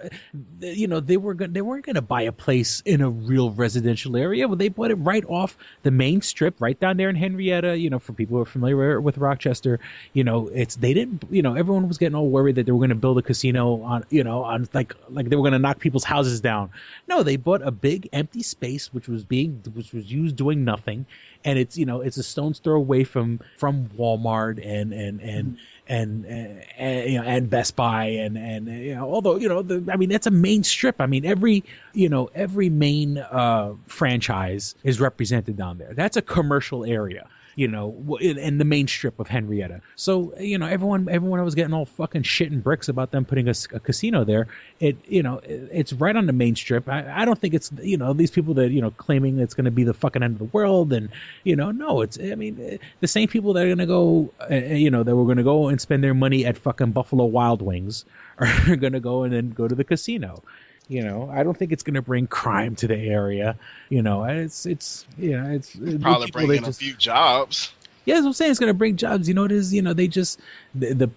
they weren't going to buy a place in a real residential area. Well, they bought it right off the main strip, right down there in Henrietta. For people who are familiar with Rochester, they didn't. Everyone was getting all worried that they were going to build a casino on like they were going to knock people's houses down. No, they bought a big empty space which was used doing nothing, and it's a stone's throw away from Walmart and Best Buy and although it's a main strip. I mean, every main franchise is represented down there. That's a commercial area. In the main strip of Henrietta. So, everyone was getting all fucking shit and bricks about them putting a casino there. It's right on the main strip. I don't think it's, these people that, claiming it's going to be the fucking end of the world. And, no, the same people that are going to go, that were going to go and spend their money at fucking Buffalo Wild Wings are going to go and then go to the casino. I don't think it's going to bring crime to the area. It's probably bringing a few jobs. Yeah, that's what I'm saying. It's going to bring jobs. It is. They just the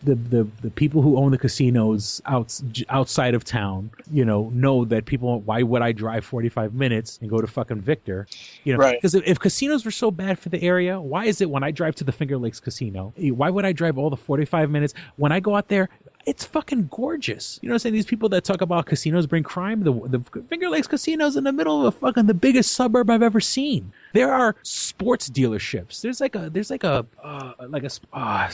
people who own the casinos outside of town. Know that people. Why would I drive 45 minutes and go to fucking Victor? Right. Because if casinos were so bad for the area, why is it when I drive to the Finger Lakes Casino, why would I drive all the 45 minutes when I go out there? It's fucking gorgeous. You know what I'm saying? These people that talk about casinos bring crime. The Finger Lakes Casino's in the middle of the biggest suburb I've ever seen. There are sports dealerships. There's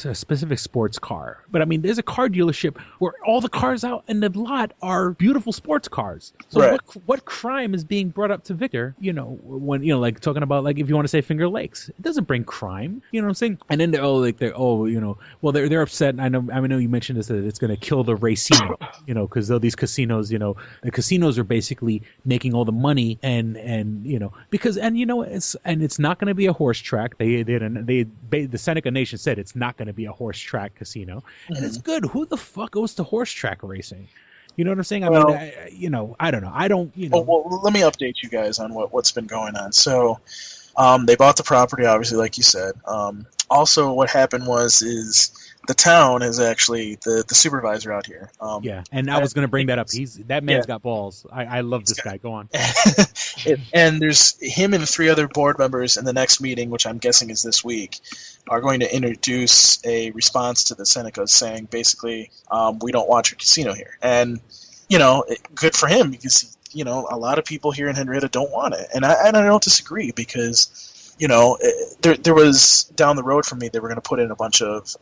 a specific sports car. But I mean, there's a car dealership where all the cars out in the lot are beautiful sports cars. So right. what crime is being brought up to Victor? When like talking about, like, if you want to say Finger Lakes, it doesn't bring crime. You know what I'm saying? And then they're upset. I know you mentioned this, that it's going to kill the racino. Because these casinos, the casinos are basically making all the money, and it's not going to be a horse track. The Seneca Nation said it's not going to be a horse track casino, and it's good. Who the fuck goes to horse track racing? You know what I'm saying? I don't know. I don't. Well, let me update you guys on what's been going on. So, they bought the property, obviously, like you said. Also, what happened is the town is actually the supervisor out here. And I was going to bring that up. That man's got balls. I love this guy. Go on. And there's him and 3 other board members in the next meeting, which I'm guessing is this week, are going to introduce a response to the Senecas saying, basically, we don't want your casino here. And, good for him, because, a lot of people here in Henrietta don't want it. And I don't disagree, because there was down the road from me, they were going to put in a bunch of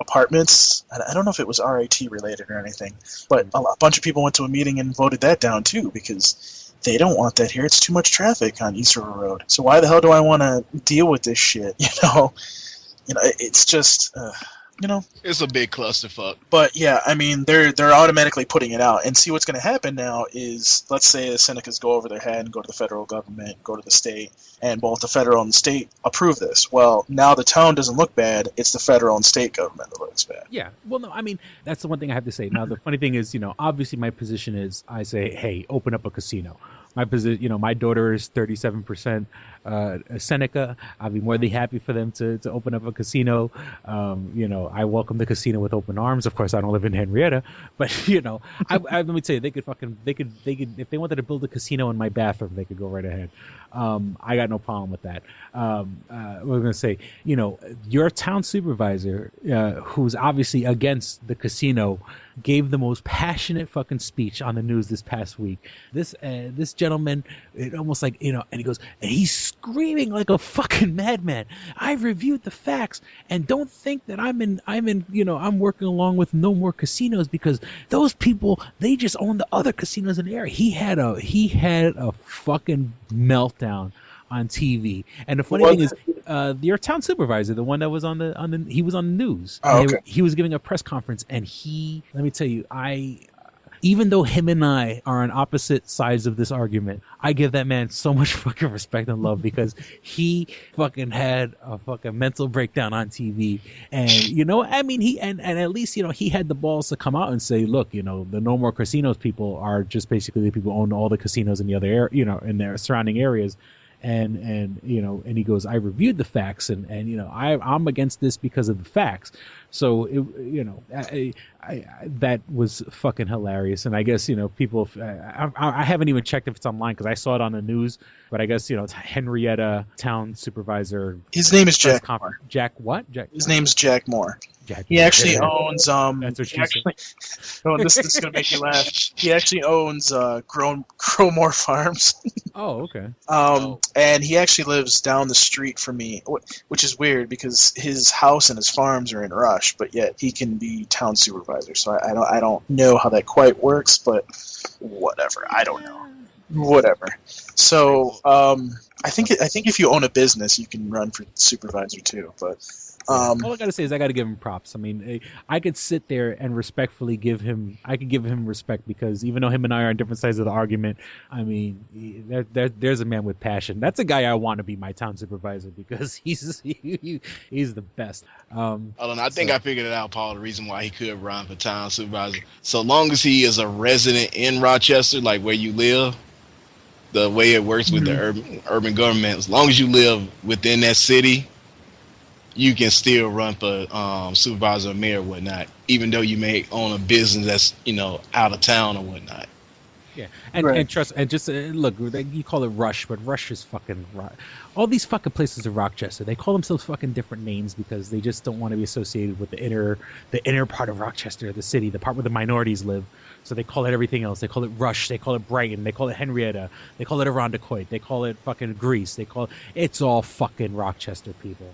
apartments. I don't know if it was RIT related or anything, but a bunch of people went to a meeting and voted that down too, because they don't want that here. It's too much traffic on East River Road. So why the hell do I want to deal with this shit? It's just. It's a big clusterfuck. But yeah, I mean, they're automatically putting it out. And see, what's going to happen now is, let's say the Senecas go over their head and go to the federal government, go to the state, and both the federal and the state approve this. Well, now the town doesn't look bad. It's the federal and state government that looks bad. Yeah. Well, no, I mean, that's the one thing I have to say. Now, the funny thing is, obviously my position is, I say, hey, open up a casino. my position, my daughter is 37% Seneca. I'll be more than happy for them to open up a casino. I welcome the casino with open arms. Of course, I don't live in Henrietta, but let me tell you, they could, if they wanted to build a casino in my bathroom, they could go right ahead. I got no problem with that. We're gonna say, your town supervisor, who's obviously against the casino, gave the most passionate fucking speech on the news this past week. This gentleman, it almost like, and he goes, and he's screaming like a fucking madman. I've reviewed the facts, and don't think that I'm working along with no more casinos, because those people, they just own the other casinos in the area. He had a fucking meltdown on TV. And the funny thing is, your town supervisor, the one that was he was on the news. Oh, okay. He was giving a press conference, and let me tell you, even though him and I are on opposite sides of this argument, I give that man so much fucking respect and love, because he fucking had a fucking mental breakdown on TV. And, and at least, he had the balls to come out and say, look, the No More Casinos people are just basically the people who own all the casinos in the other in their surrounding areas. And he goes, I reviewed the facts, and I'm against this because of the facts. So that was fucking hilarious. And I guess people, I haven't even checked if it's online, because I saw it on the news, but I guess it's Henrietta town supervisor. His name is Jack Moore. Jack what? His name's Jack Moore. He actually owns That's what she said. This is gonna make you laugh. He actually owns Crowmore Farms. Oh, okay. And he actually lives down the street from me, which is weird, because his house and his farms are in Rush, but yet he can be town supervisor. So I don't know how that quite works, but whatever. I don't know. Whatever. So I think if you own a business, you can run for supervisor too, but. All I gotta say is I gotta give him props. I mean, I could sit there and respectfully give him respect, because even though him and I are on different sides of the argument, I mean, there's a man with passion. That's a guy I want to be my town supervisor, because he's the best. I think I figured it out, Paul. The reason why he could run for town supervisor, so long as he is a resident in Rochester, like where you live. The way it works with the urban government, as long as you live within that city, you can still run for supervisor or mayor or whatnot, even though you may own a business that's out of town or whatnot. Yeah, and trust, and just look, you call it Rush, but Rush is fucking all these fucking places in Rochester. They call themselves fucking different names because they just don't want to be associated with the inner part of Rochester, the city, the part where the minorities live. So they call it everything else. They call it Rush. They call it Brighton. They call it Henrietta. They call it Irondequoit. They call it fucking Greece. It's all fucking Rochester people.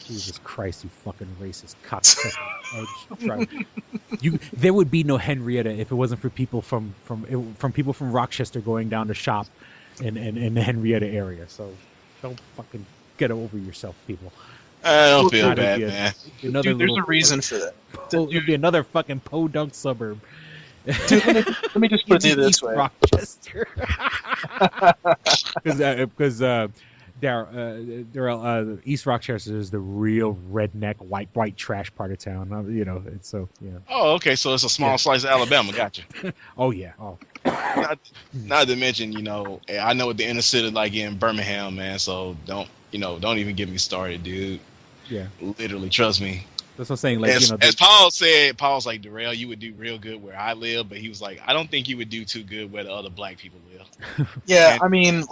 Jesus Christ, you fucking racist cocksucker! There would be no Henrietta if it wasn't for people from people from Rochester going down to shop in the Henrietta area. So don't fucking get over yourself, people. I don't feel bad, man. There's a reason for that. It'd be another fucking podunk suburb. Dude, let me just put it this way. Rochester, because. East Rochester is the real redneck white trash part of town. It's so Oh, okay. So it's a small slice of Alabama. Gotcha. Oh yeah. Oh. Not to mention, I know what the inner city like in Birmingham, man. So don't even get me started, dude. Yeah. Literally, trust me. That's what I'm saying. As Paul said, Paul's like, Darrell, you would do real good where I live, but he was like, I don't think you would do too good where the other black people live. Yeah, I mean,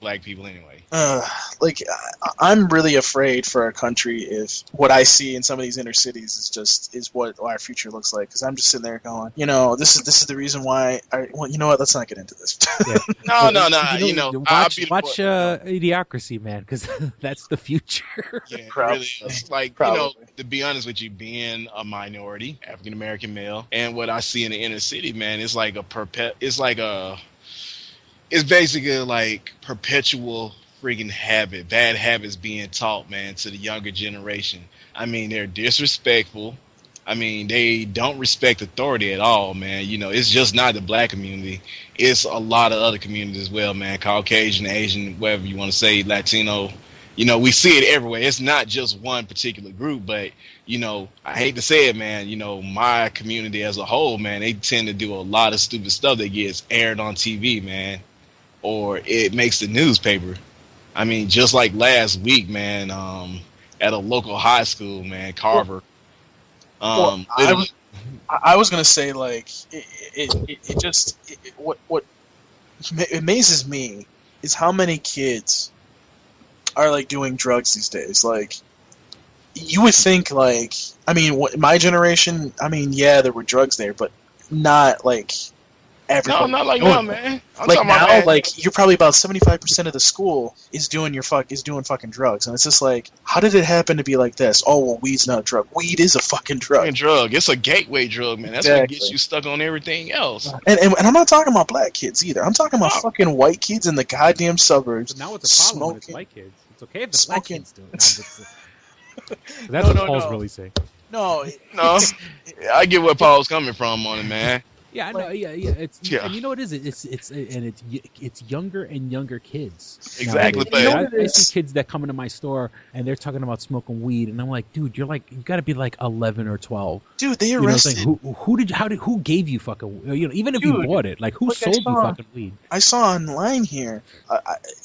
black people anyway. I'm really afraid for our country if what I see in some of these inner cities is what our future looks like. Because I'm just sitting there going, this is the reason why. You know what? Let's not get into this. Yeah. No. Watch Idiocracy, man, because that's the future. Yeah, really. It's like to be honest with you, being a minority, African American male, and what I see in the inner city, man, it's like it's basically like perpetual friggin' habit, bad habits being taught, man, to the younger generation. I mean, they're disrespectful. I mean, they don't respect authority at all, man. It's just not the black community. It's a lot of other communities as well, man. Caucasian, Asian, whatever you want to say, Latino. We see it everywhere. It's not just one particular group, but, I hate to say it, man, my community as a whole, man, they tend to do a lot of stupid stuff that gets aired on TV, man. or it makes the newspaper. I mean, just like last week, man, at a local high school, man, Carver. I was gonna say, like, what amazes me is how many kids are like doing drugs these days. Like, you would think, like, I mean, my generation, I mean, yeah, there were drugs there, but not like everybody. No, not like now, man. I'm like talking now, about, like, you're probably about 75% of the school is doing fucking drugs, and it's just like, how did it happen to be like this? Oh, well, weed's not a drug. Weed is a fucking drug. It's a gateway drug, man. That's what gets you stuck on everything else. And I'm not talking about black kids either. I'm talking about fucking white kids in the goddamn suburbs. But now it's a problem when it's white kids. It's okay if the black kids do it. That's what Paul's really saying. No, I get where Paul's coming from on it, man. Yeah, I know. Yeah. And you know what it is? It's younger and younger kids. Exactly. I see kids that come into my store and they're talking about smoking weed, and I'm like, dude, you got to be like 11 or 12. Dude, they arrested. Who gave you fucking? Even if you bought it, like who sold you fucking weed? I saw online here.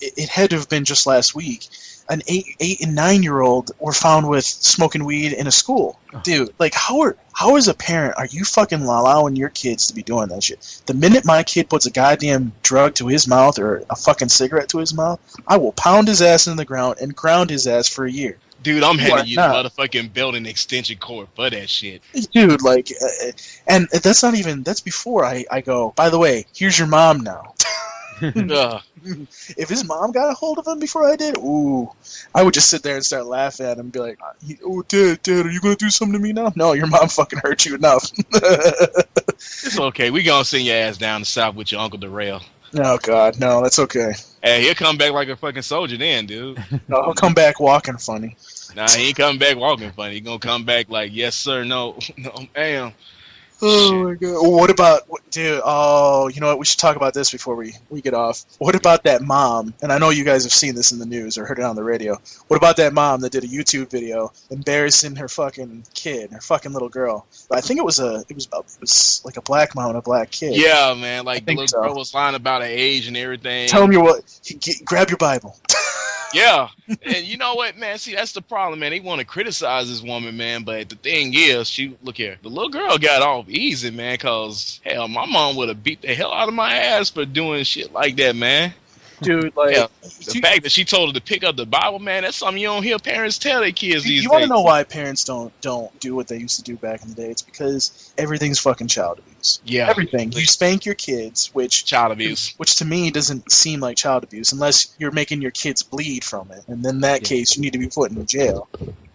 It had to have been just last week. An 8 and 9-year-old were found with smoking weed in a school. Dude, like, how as a parent are you fucking allowing your kids to be doing that shit? The minute my kid puts a goddamn drug to his mouth or a fucking cigarette to his mouth, I will pound his ass in the ground and ground his ass for a year. Dude, I'm handing you the motherfucking building extension cord for that shit. Dude, like, and that's before I go, by the way, here's your mom now. If his mom got a hold of him before I did, I would just sit there and start laughing at him and be like, oh, Dad, are you going to do something to me now? No, your mom fucking hurt you enough. It's okay. We going to send your ass down the south with your Uncle Darrell. Oh, God, no, that's okay. Hey, he'll come back like a fucking soldier then, dude. No, he'll come back walking funny. Nah, he ain't coming back walking funny. He going to come back like, yes, sir, no, ma'am. Oh my god! What about, dude? Oh, you know what? We should talk about this before we get off. What about that mom? And I know you guys have seen this in the news or heard it on the radio. What about that mom that did a YouTube video embarrassing her fucking kid, her fucking little girl? I think it was like a black mom and a black kid. Yeah, man. Like the little girl was lying about her age and everything. Tell me grab your Bible. Yeah, and you know what, man? See, that's the problem, man. They want to criticize this woman, man, but the thing is, look here, the little girl got off easy, man, because, hell, my mom would have beat the hell out of my ass for doing shit like that, man. Dude, like, the fact that she told her to pick up the Bible, man, that's something you don't hear parents tell their kids these days. You want to know why parents don't do what they used to do back in the day? It's because everything's fucking child abuse. Yeah. Everything. You spank your kids, child abuse. Which to me doesn't seem like child abuse unless you're making your kids bleed from it. And in that case, you need to be put in jail.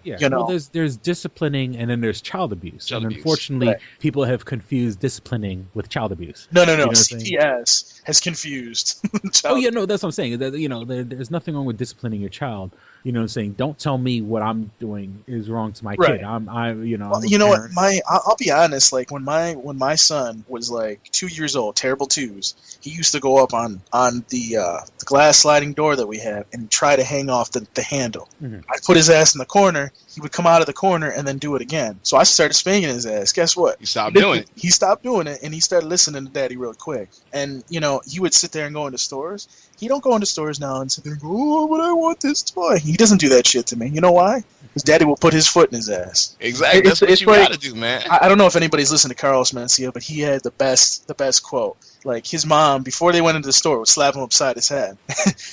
Yeah, you know? Well, there's disciplining and then there's child abuse. Unfortunately, people have confused disciplining with child abuse. No. You know CPS has confused. Oh yeah, no, that's what I'm saying. There's nothing wrong with disciplining your child. You know what I'm saying? Don't tell me what I'm doing is wrong to my kid. I'll be honest. Like when my son was like 2 years old, terrible twos, he used to go up on the glass sliding door that we have and try to hang off the handle. Mm-hmm. I put his ass in the corner. He would come out of the corner and then do it again. So I started spanking his ass. Guess what? He stopped doing it. He stopped doing it, and he started listening to Daddy real quick. And, he would sit there and go into stores. He don't go into stores now and sit there and go, oh, but I want this toy. He doesn't do that shit to me. You know why? Because Daddy will put his foot in his ass. Exactly. That's what you gotta do, man. I don't know if anybody's listened to Carlos Mencia, but he had the best quote. Like, his mom, before they went into the store, would slap him upside his head.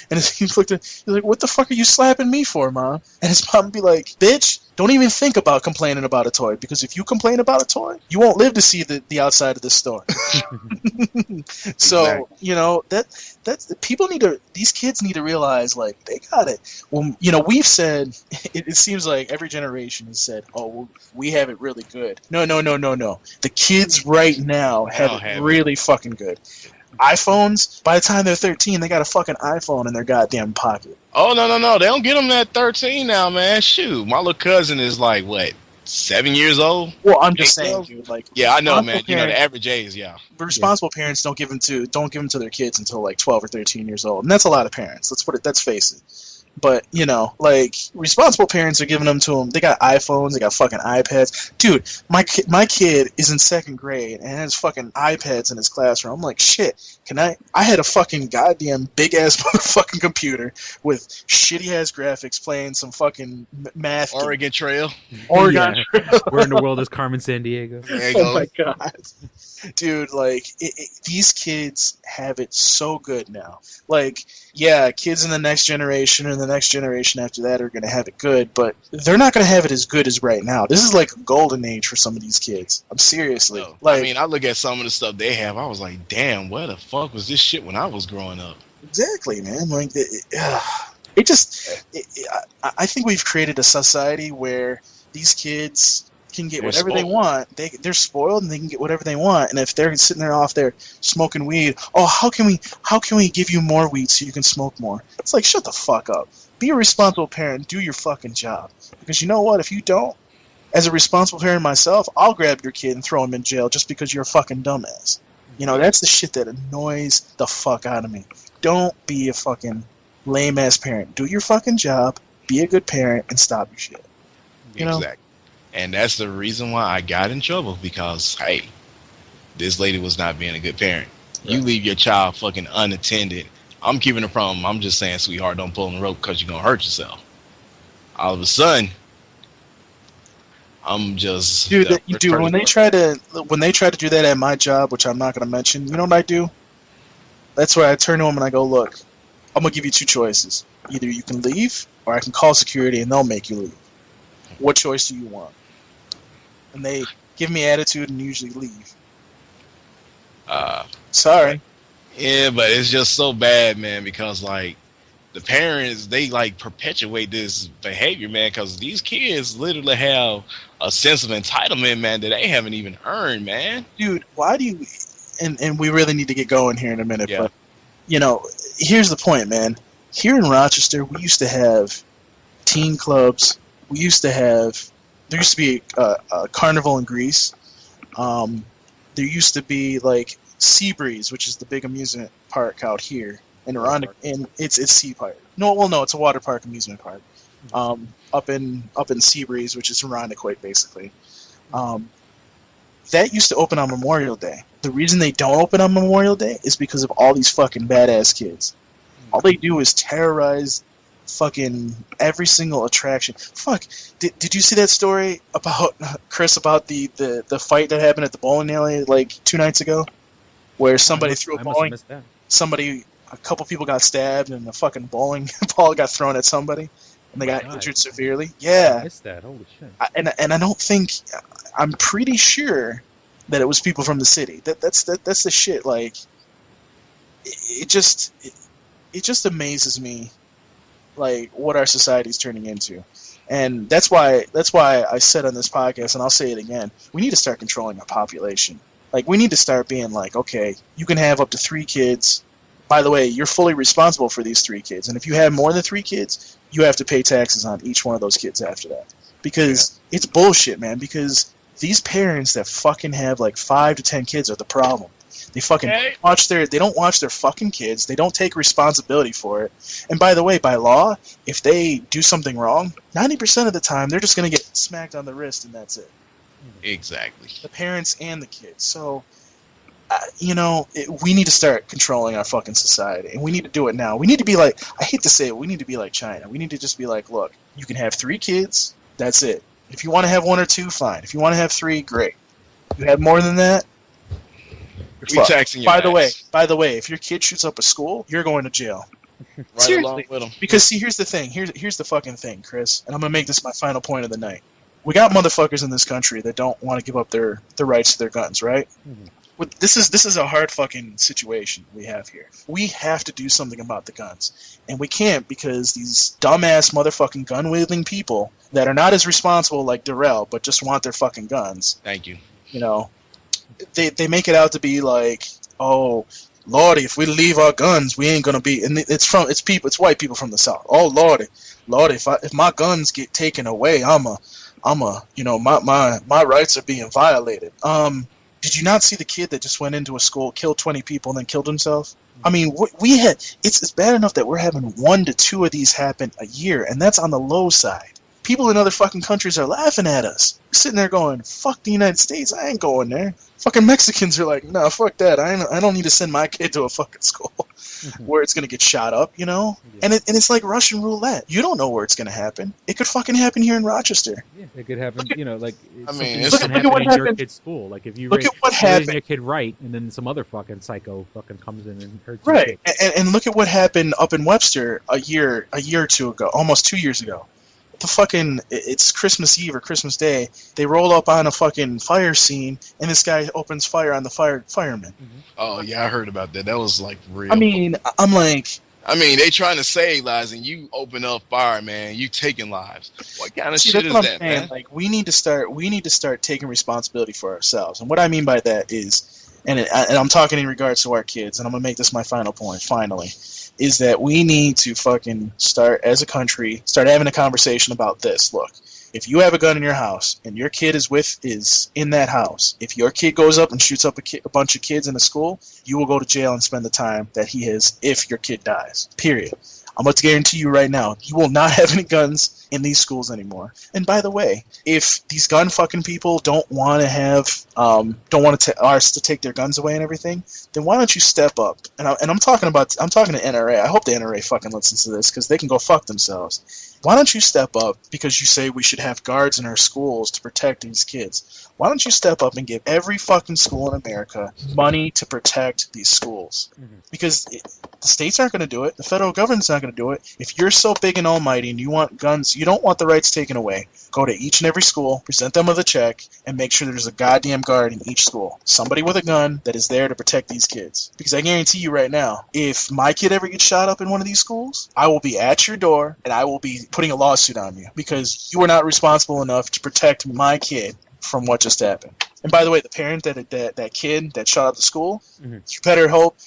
And he looked at, he's like, what the fuck are you slapping me for, Mom? And his mom would be like, bitch, don't even think about complaining about a toy, because if you complain about a toy, you won't live to see the outside of the store. So, that's people these kids need to realize, like, they got it. Well, we've said, it seems like every generation has said, oh, well, we have it really good. No. The kids right now have it really fucking good. iPhones, by the time they're 13, they got a fucking iPhone in their goddamn pocket. Oh, no. They don't get them at 13 now, man. Shoot. My little cousin is like, what, 7 years old? Well, I'm just saying, dude. Like, yeah, I know, man. The average age, yeah. Responsible parents don't give them to their kids until like 12 or 13 years old. And that's a lot of parents. Let's face it. But, you know, like, responsible parents are giving them to them. They got iPhones, they got fucking iPads. Dude, my kid is in 2nd grade and has fucking iPads in his classroom. I'm like, shit, I had a fucking goddamn big-ass motherfucking computer with shitty-ass graphics playing some fucking math. Oregon Trail. Oregon Trail. We're in the world as Carmen Sandiego. There you Oh go. my god. Dude, like, these kids have it so good now. Like, yeah, kids in the next generation and the next generation after that are going to have it good, but they're not going to have it as good as right now. This is like a golden age for some of these kids. I'm seriously. No. Like, I mean, I look at some of the stuff they have. I was like, damn, where the fuck was this shit when I was growing up? exactly, man. Like, I think we've created a society where these kids can get They're whatever they spoiled. want. They're spoiled and they can get whatever they want. And if they're sitting there off there smoking weed, oh, how can we give you more weed so you can smoke more? It's like, shut the fuck up. Be a responsible parent. Do your fucking job. Because you know what? If you don't, as a responsible parent myself, I'll grab your kid and throw him in jail just because you're a fucking dumbass. You know, that's the shit that annoys the fuck out of me. Don't be a fucking lame-ass parent. Do your fucking job, be a good parent, and stop your shit. You know? Exactly. And that's the reason why I got in trouble, because, hey, this lady was not being a good parent. You leave your child fucking unattended. I'm keeping it from, I'm just saying, sweetheart, don't pull on the rope because you're going to hurt yourself. All of a sudden, I'm just... Dude, when they try to do that at my job, which I'm not going to mention, you know what I do? That's where I turn to them and I go, look, I'm going to give you 2 choices. Either you can leave, or I can call security and they'll make you leave. What choice do you want? And they give me attitude and usually leave. Sorry. Yeah, but it's just so bad, man, because, like, the parents, they, like, perpetuate this behavior, man, because these kids literally have a sense of entitlement, man, that they haven't even earned, man. Dude, why do you... And we really need to get going here in a minute, Yeah. but, you know, here's the point, man. Here in Rochester, we used to have teen clubs. We used to have... There used to be a carnival in Greece. There used to be, like, Seabreeze, which is the big amusement park out here. And it's Sea Park. No, it's a water park amusement park. Up in Seabreeze, which is Irondequoit, basically. That used to open on Memorial Day. The reason they don't open on Memorial Day is because of all these fucking badass kids. All they do is terrorize fucking every single attraction. Fuck, did you see that story about, Chris, about the fight that happened at the bowling alley like 2 nights ago? Where somebody threw a bowling... A couple people got stabbed and a fucking bowling ball got thrown at somebody and they got injured severely. Yeah. I missed that. Holy shit. And I don't think... I'm pretty sure that it was people from the city. That's the shit. Like, it just amazes me, like, what our society's turning into. And that's why I said on this podcast, and I'll say it again, we need to start controlling our population. Like, we need to start being like, okay, you can have up to 3 kids. By the way, you're fully responsible for these 3 kids. And if you have more than 3 kids, you have to pay taxes on each one of those kids after that. Because it's bullshit, man. Because these parents that fucking have like 5 to 10 kids are the problem. They fucking they don't watch their fucking kids. They don't take responsibility for it. And by the way, by law, if they do something wrong, 90% of the time they're just going to get smacked on the wrist and that's it. Exactly. The parents and the kids. So, we need to start controlling our fucking society. And we need to do it now. We need to be like, I hate to say it, we need to be like China. We need to just be like, look, you can have 3 kids, that's it. If you want to have 1 or 2, fine. If you want to have 3, great. If you have more than that, We taxing your by the way, if your kid shoots up a school, you're going to jail. Right along with them. Because see, here's the thing. Here's the fucking thing, Chris. And I'm gonna make this my final point of the night. We got motherfuckers in this country that don't want to give up their rights to their guns, right? Mm-hmm. This is a hard fucking situation we have here. We have to do something about the guns, and we can't because these dumbass motherfucking gun-wielding people that are not as responsible like Darrell, but just want their fucking guns. Thank you. You know, they make it out to be like, oh, Lordy, if we leave our guns, we ain't gonna be. And it's white people from the South. Oh, Lordy, if my guns get taken away, my rights are being violated. Did you not see the kid that just went into a school, killed 20 people, and then killed himself? I mean, we had it's bad enough that we're having 1 to 2 of these happen a year, and that's on the low side. People in other fucking countries are laughing at us. We're sitting there going, fuck the United States, I ain't going there. Fucking Mexicans are like, nah, fuck that. I don't need to send my kid to a fucking school where it's going to get shot up, you know? Yeah. And it's like Russian roulette. You don't know where it's going to happen. It could fucking happen here in Rochester. Yeah, it could happen, you know, like, I mean, it's look at what in your kid's school. Like, if you raise your kid right, and then some other fucking psycho fucking comes in and hurts your kid. And look at what happened up in Webster a year or two ago, almost 2 years ago. It's Christmas Eve or Christmas Day. They roll up on a fucking fire scene, and this guy opens fire on the fireman. Mm-hmm. Oh yeah, I heard about that. That was like real. I mean, they trying to save lives, and you open up fire, man. You taking lives. What kind of shit is that, man? Like, we need to start taking responsibility for ourselves. And what I mean by that is, and I'm talking in regards to our kids, and I'm gonna make this my final point. Finally. Is that we need to fucking start, as a country, start having a conversation about this. Look, if you have a gun in your house and your kid is in that house, if your kid goes up and shoots up a bunch of kids in a school, you will go to jail and spend the time that he has if your kid dies. Period. I'm going to guarantee you right now, you will not have any guns in these schools anymore. And by the way, if these gun fucking people don't want to have, ours to take their guns away and everything, then why don't you step up? And I'm talking to NRA. I hope the NRA fucking listens to this because they can go fuck themselves. Why don't you step up because you say we should have guards in our schools to protect these kids? Why don't you step up and give every fucking school in America money to protect these schools? Mm-hmm. Because the states aren't going to do it. The federal government's not going to do it. If you're so big and almighty and you want guns, you don't want the rights taken away, go to each and every school, present them with a check, and make sure there's a goddamn guard in each school. Somebody with a gun that is there to protect these kids. Because I guarantee you right now, if my kid ever gets shot up in one of these schools, I will be at your door and I will be putting a lawsuit on you because you were not responsible enough to protect my kid from what just happened. And by the way, the parent that kid that shot up the school, mm-hmm. you better hope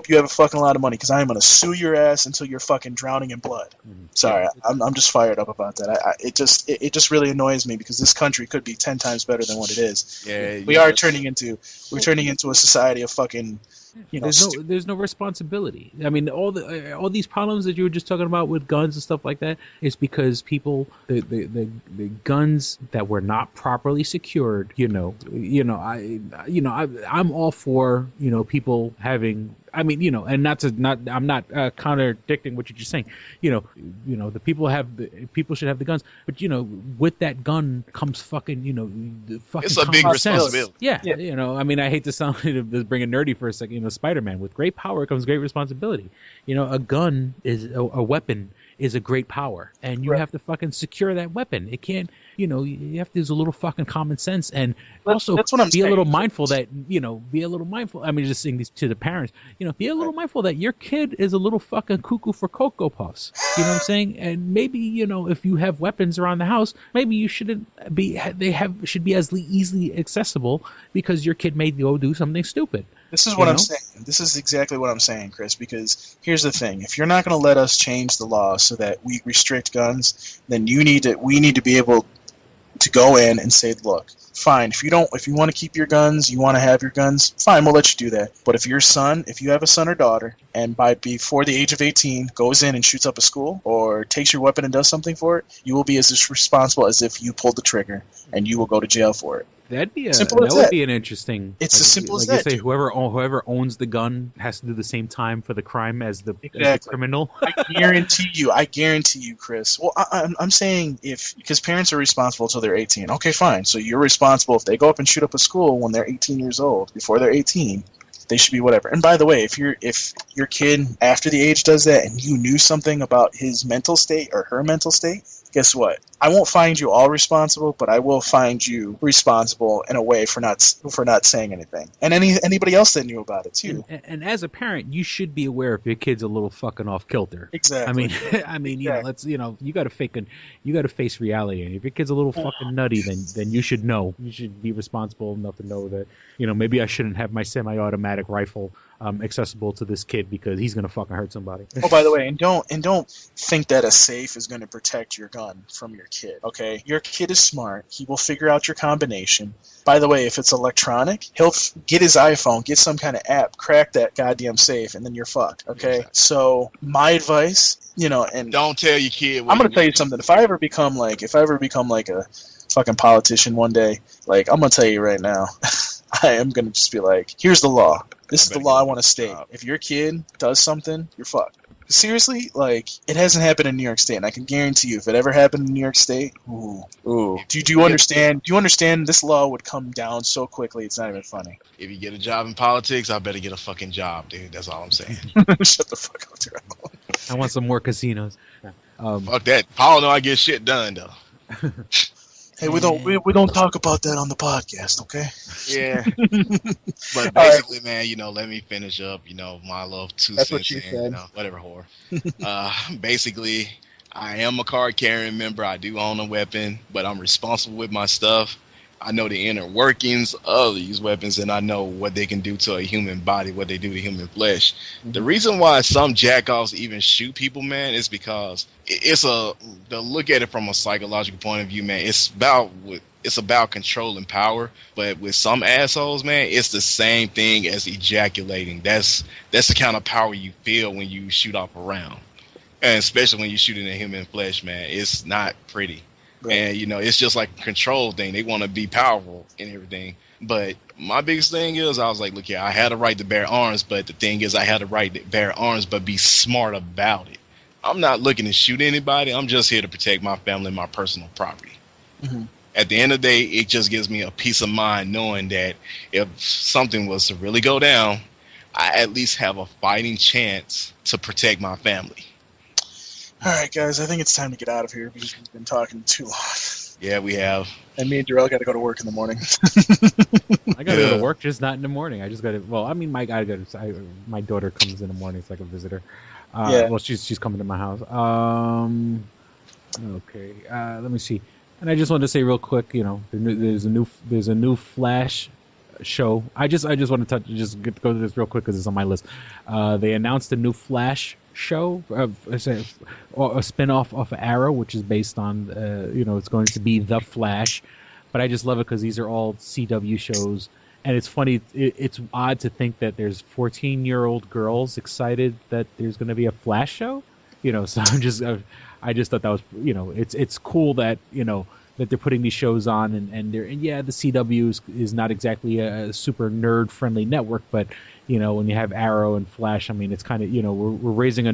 you have a fucking lot of money because I am going to sue your ass until you're fucking drowning in blood. Mm-hmm. Sorry, I'm just fired up about that. It just really annoys me because this country could be 10 times better than what it is. Yeah, we're turning into a society of fucking. You know, there's no responsibility. I mean, all these problems that you were just talking about with guns and stuff like that is because people the guns that were not properly secured. I'm all for people having. I mean, and I'm not contradicting what you're just saying. The people should have the guns, but with that gun comes fucking, the fucking. It's a big responsibility. Yeah, I mean, I hate to sound to bring a nerdy for a second. Spider-Man, with great power comes great responsibility. A gun is a weapon is a great power, and you have to fucking secure that weapon. It can't, you have to use a little fucking common sense, and also be a little mindful that, be a little mindful. I mean, just saying this to the parents, be a little mindful that your kid is a little fucking cuckoo for Cocoa Puffs. You know what I'm saying? And maybe, if you have weapons around the house, maybe you shouldn't be, should be as easily accessible because your kid may go do something stupid. This is what I'm saying. This is exactly what I'm saying, Chris, because here's the thing. If you're not going to let us change the law so that we restrict guns, then we need to be able to go in and say, look, fine, if you want to keep your guns, you want to have your guns, fine, we'll let you do that. But if you have a son or daughter, and before the age of 18 goes in and shoots up a school or takes your weapon and does something for it, you will be as responsible as if you pulled the trigger, and you will go to jail for it. That would be an interesting. It's as simple as that. You say whoever owns the gun has to do the same time for the crime as the criminal. I guarantee you, Chris. Well, I'm saying because parents are responsible until they're 18. Okay, fine. So you're responsible if they go up and shoot up a school when they're 18 years old. Before they're 18, they should be whatever. And by the way, if your kid after the age does that and you knew something about his mental state or her mental state, guess what? I won't find you all responsible, but I will find you responsible in a way for not saying anything. And anybody else that knew about it too. And as a parent, you should be aware if your kid's a little fucking off kilter. Exactly. I mean, you got to face reality. And if your kid's a little fucking nutty, then you should know. You should be responsible enough to know that maybe I shouldn't have my semi-automatic automatic rifle accessible to this kid because he's gonna fucking hurt somebody. Oh, by the way, and don't think that a safe is going to protect your gun from your kid. Okay, your kid is smart. He will figure out your combination. By the way, if it's electronic, he'll get his iPhone, get some kind of app, crack that goddamn safe, and then you're fucked. Okay, Exactly. so my advice, and Don't tell your kid. I'm going to tell you something. If I ever become like a fucking politician one day, like I'm going to tell you right now, I am going to just be like, here's the law. This is the law I want to state. If your kid does something, you're fucked. Seriously, like, it hasn't happened in New York State, and I can guarantee you, if it ever happened in New York State, ooh. Do you understand? Do you understand this law would come down so quickly? It's not even funny. If you get a job in politics, I better get a fucking job, dude. That's all I'm saying. Shut the fuck up, Terrell. I want some more casinos. Fuck that. Paul know I get shit done though. Hey, we don't talk about that on the podcast, okay? Yeah. But basically, man, let me finish up, my little 2 That's cents. what you said. Whatever, whore. Basically, I am a card carrying member. I do own a weapon, but I'm responsible with my stuff. I know the inner workings of these weapons, and I know what they can do to a human body, what they do to human flesh. Mm-hmm. The reason why some jackoffs even shoot people, man, is because they'll look at it from a psychological point of view, man. It's about control and power, but with some assholes, man, it's the same thing as ejaculating. That's the kind of power you feel when you shoot off a round, and especially when you shoot in a human flesh, man. It's not pretty. Right. And, it's just like a control thing. They want to be powerful and everything. But my biggest thing is, I was like, look here, I had a right to bear arms, but the thing is, I had a right to bear arms, but be smart about it. I'm not looking to shoot anybody. I'm just here to protect my family and my personal property. Mm-hmm. At the end of the day, it just gives me a peace of mind knowing that if something was to really go down, I at least have a fighting chance to protect my family. All right, guys, I think it's time to get out of here because we've been talking too long. Yeah, we have. And me and Darrell got to go to work in the morning. I got to go to work, just not in the morning. I just got to. Well, I mean, my daughter comes in the morning. It's like a visitor. Yeah. Well, she's coming to my house. Okay. Let me see. And I just wanted to say real quick, there's a new Flash show. I just want to go to this real quick because it's on my list. They announced a new Flash show, a spin-off of Arrow, which is based on, it's going to be The Flash. But I just love it because these are all CW shows. And it's funny, it's odd to think that there's 14-year-old girls excited that there's going to be a Flash show. So I just thought that was, it's cool that, that they're putting these shows on and the CW is not exactly a super nerd-friendly network, but, when you have Arrow and Flash, I mean, it's kind of, we're raising a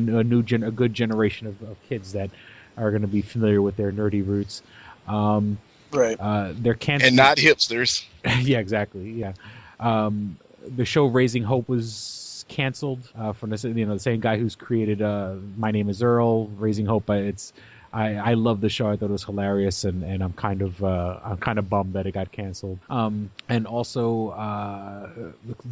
good generation of kids that are going to be familiar with their nerdy roots. Right. They're canceled. And not hipsters. Yeah, exactly. Yeah. The show Raising Hope was canceled from the same guy who's created My Name Is Earl. Raising Hope. I love the show. I thought it was hilarious, and I'm kind of bummed that it got canceled. And also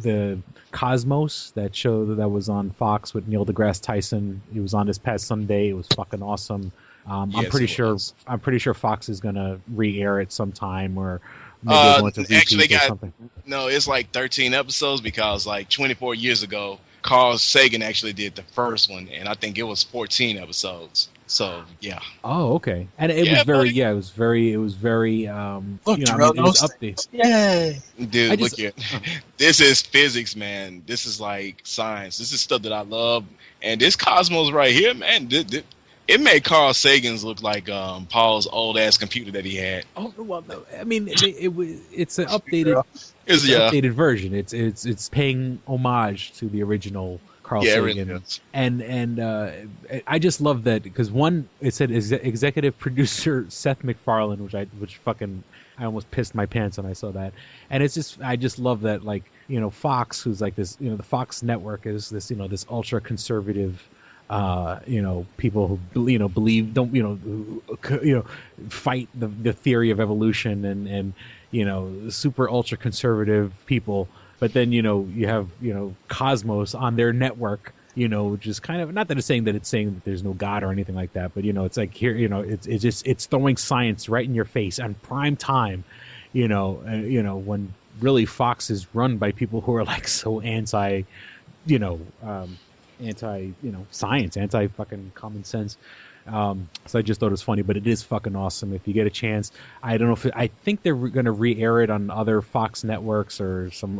the Cosmos, that show that was on Fox with Neil deGrasse Tyson. It was on this past Sunday. It was fucking awesome. I'm pretty sure Fox is gonna re-air it sometime, or maybe they're going to repeat or something. No, it's like 13 episodes because like 24 years ago, Carl Sagan actually did the first one, and I think it was 14 episodes. So yeah. Oh, okay. And it was very, buddy. It was very. Look, it was updated. Yay, dude! Look here. This is physics, man. This is like science. This is stuff that I love. And this Cosmos right here, man. It made Carl Sagan's look like Paul's old ass computer that he had. Oh well, no. I mean, it's an updated. It's updated version. It's paying homage to the original Carl Sagan. Really and I just love that because it said executive producer Seth MacFarlane, which fucking I almost pissed my pants when I saw that. And I just love that, like, Fox, who's like this, the Fox network is this, this ultra conservative. People who believe fight the theory of evolution and super ultra conservative people, but then you have Cosmos on their network, which is kind of, not that it's saying that there's no God or anything like that, but it's like here, it's throwing science right in your face on prime time, when really Fox is run by people who are like so anti, science, anti fucking common sense. So I just thought it was funny, but it is fucking awesome. If you get a chance, I don't know if I think they're going to re-air it on other Fox networks or some,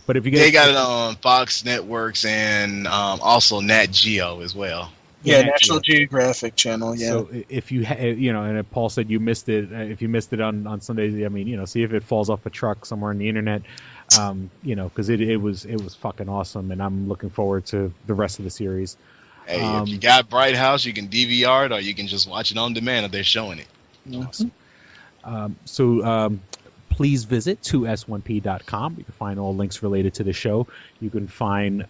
but if you get They got it on Fox networks and also Nat Geo as well. Yeah, National Geographic Channel. Yeah. So if you, and Paul said you missed it. If you missed it on Sundays, I mean, see if it falls off a truck somewhere on the internet, because it was fucking awesome, and I'm looking forward to the rest of the series. Hey, if you got Bright House, you can DVR it, or you can just watch it on demand if they're showing it. Awesome. So please visit 2s1p.com. You can find all links related to the show. You can find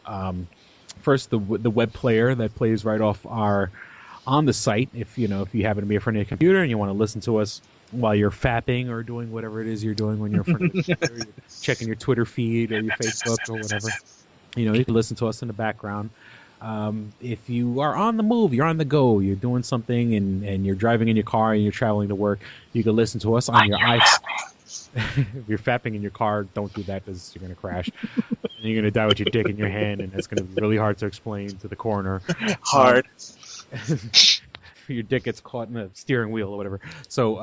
first the web player that plays right off on the site. If you happen to be in front of your computer and you want to listen to us while you're fapping or doing whatever it is you're doing when you're in front of your computer, you're checking your Twitter feed or your Facebook or whatever, you can listen to us in the background. If you are on the move, you're on the go, you're doing something and you're driving in your car and you're traveling to work, you can listen to us on your iPhone. If you're fapping in your car, don't do that because you're going to crash. And you're going to die with your dick in your hand, and it's going to be really hard to explain to the coroner. Hard. Your dick gets caught in the steering wheel or whatever. So,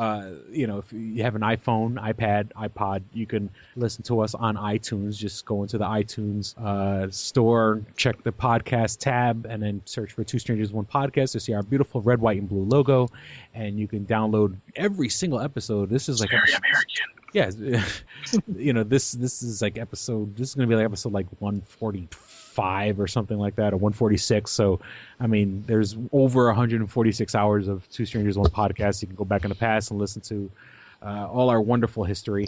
if you have an iPhone, iPad, iPod, you can listen to us on iTunes. Just go into the iTunes store, check the podcast tab, and then search for Two Strangers, One Podcast to see our beautiful red, white, and blue logo. And you can download every single episode. This is like American. Yeah, this is like episode. This is going to be like episode like 145 or something like that, or 146. So, I mean, there's over 146 hours of Two Strangers, One Podcast. You can go back in the past and listen to all our wonderful history.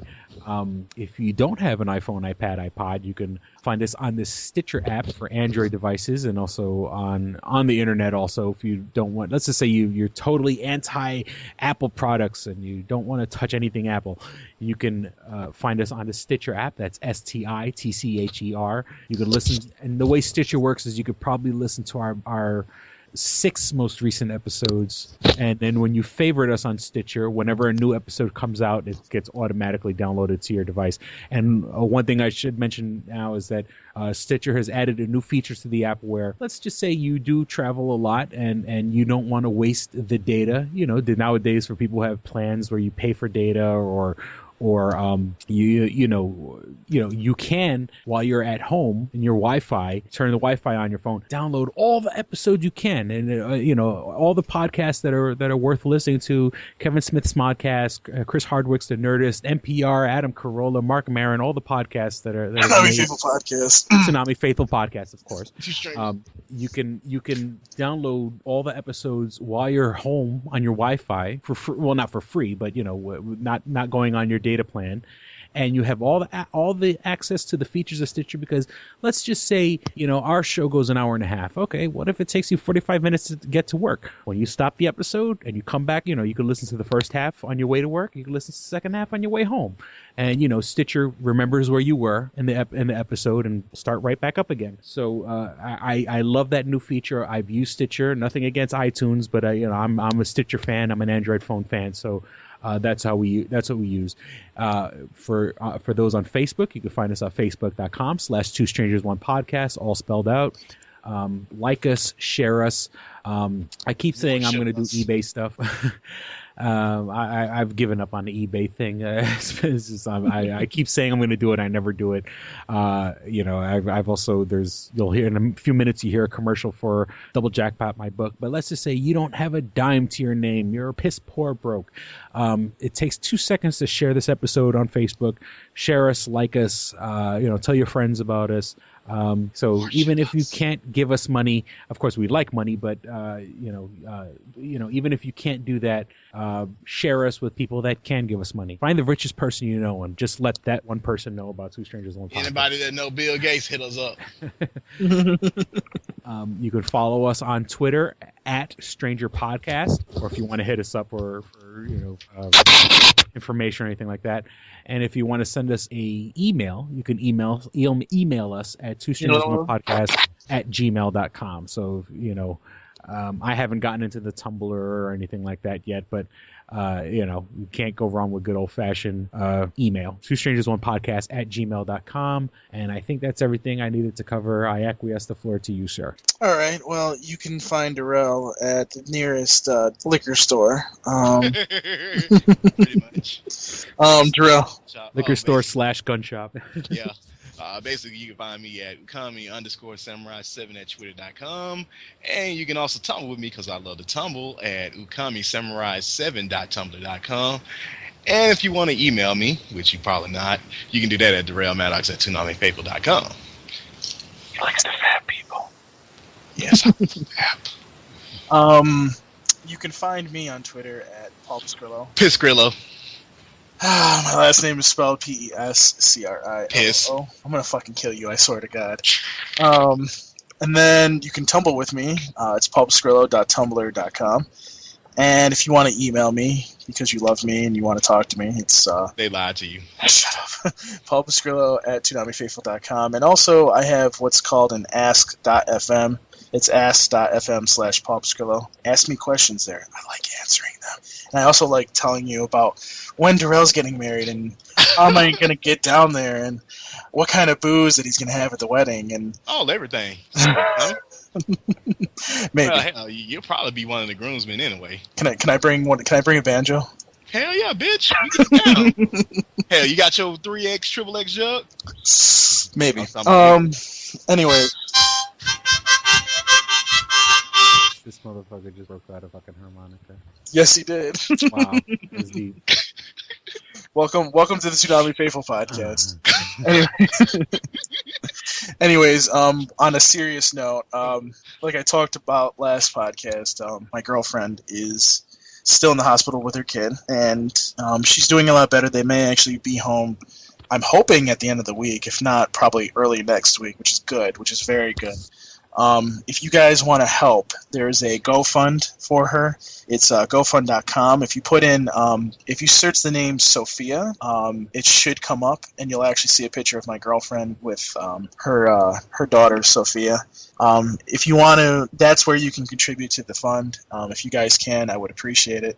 If you don't have an iPhone, iPad, iPod, you can find us on this Stitcher app for Android devices, and also on the internet. Also, if you don't want, let's just say you're totally anti-Apple products and you don't want to touch anything Apple, you can find us on the Stitcher app. That's STITCHER. You can listen, and the way Stitcher works is you could probably listen to our 6 most recent episodes, and then when you favorite us on Stitcher, whenever a new episode comes out, it gets automatically downloaded to your device. And one thing I should mention now is that Stitcher has added a new features to the app where, let's just say you do travel a lot and you don't want to waste the data. Nowadays for people who have plans where you pay for data or you can, while you're at home in your Wi-Fi, turn the Wi-Fi on your phone, download all the episodes you can, and all the podcasts that are worth listening to. Kevin Smith's Smodcast, Chris Hardwick's The Nerdist, NPR, Adam Carolla, Mark Maron, all the podcasts that are Tsunami Faithful Podcast. Tsunami Faithful Podcast, of course. You can download all the episodes while you're home on your Wi-Fi for free. Well, not for free, but not going on your data plan, and you have all the access to the features of Stitcher. Because let's just say our show goes an hour and a half. Okay, what if it takes you 45 minutes to get to work? When you stop the episode and you come back, you can listen to the first half on your way to work. You can listen to the second half on your way home, and Stitcher remembers where you were in the episode and start right back up again. So I love that new feature. I've used Stitcher. Nothing against iTunes, but I'm a Stitcher fan. I'm an Android phone fan. So. That's what we use. For those on Facebook, you can find us on facebook.com/Two Strangers One Podcast, all spelled out. Like us, share us. I keep saying I'm going to do eBay stuff. I've given up on the eBay thing. I keep saying I'm going to do it. I never do it. I've also, you'll hear in a few minutes, you hear a commercial for Double Jackpot, my book. But let's just say you don't have a dime to your name. You're piss poor broke. It takes 2 seconds to share this episode on Facebook. Share us, like us, tell your friends about us. So even if you can't give us money, of course we like money, but even if you can't do that, share us with people that can give us money. Find the richest person you know and just let that one person know about Two Strangers One Podcast. Anybody that know Bill Gates, hit us up. You can follow us on Twitter @Stranger Podcast, or if you want to hit us up for information or anything like that. And if you want to send us a email, you can email us at twostrangersonepodcast@gmail.com. So I haven't gotten into the Tumblr or anything like that yet, but you can't go wrong with good old-fashioned email. twostrangersonepodcast@gmail.com. And I think that's everything I needed to cover. I acquiesce the floor to you, sir. All right. Well, you can find Darrell at the nearest liquor store. Pretty much. Darrell. Liquor store / gun shop. Yeah. Basically, you can find me at ukami_samurai7 at twitter.com. And you can also tumble with me, because I love to tumble, at ukamisamurai7.tumblr.com. And if you want to email me, which you probably not, you can do that at darrellmaddox@toonamifaithful.com. He likes the fat people. Yes, I'm fat. You can find me on Twitter at Paul Piscrillo. Piscrillo. My last name is spelled P-E-S-C-R-I-L-O. Piss. I'm gonna fucking kill you, I swear to God. And then you can tumble with me. It's paulpiscrillo.tumblr.com. And if you want to email me because you love me and you want to talk to me, it's they lied to you. Shut up. paulpiscrillo@toonamifaithful.com. And also I have what's called an ask.fm. It's ask.fm/Paul Piscrillo. Ask me questions there. I like answering them. And I also like telling you about when Darrell's getting married and how am I going to get down there and what kind of booze that he's going to have at the wedding. And everything. Maybe. Well, hell, you'll probably be one of the groomsmen anyway. Can I bring a banjo? Hell yeah, bitch. We get down. Hell, you got your 3X, XXX jug? Maybe. Anyway. This motherfucker just broke out a fucking harmonica. Yes, he did. Wow. That's deep. Welcome to the Tsunami Faithful podcast. Anyways, on a serious note, like I talked about last podcast, my girlfriend is still in the hospital with her kid, and she's doing a lot better. They may actually be home, I'm hoping, at the end of the week, if not, probably early next week, which is good, which is very good. If you guys want to help, there's a GoFund for her. It's GoFund.com. If you put in, if you search the name Sophia, it should come up, and you'll actually see a picture of my girlfriend with her daughter Sophia. If you want to, that's where you can contribute to the fund. If you guys can, I would appreciate it.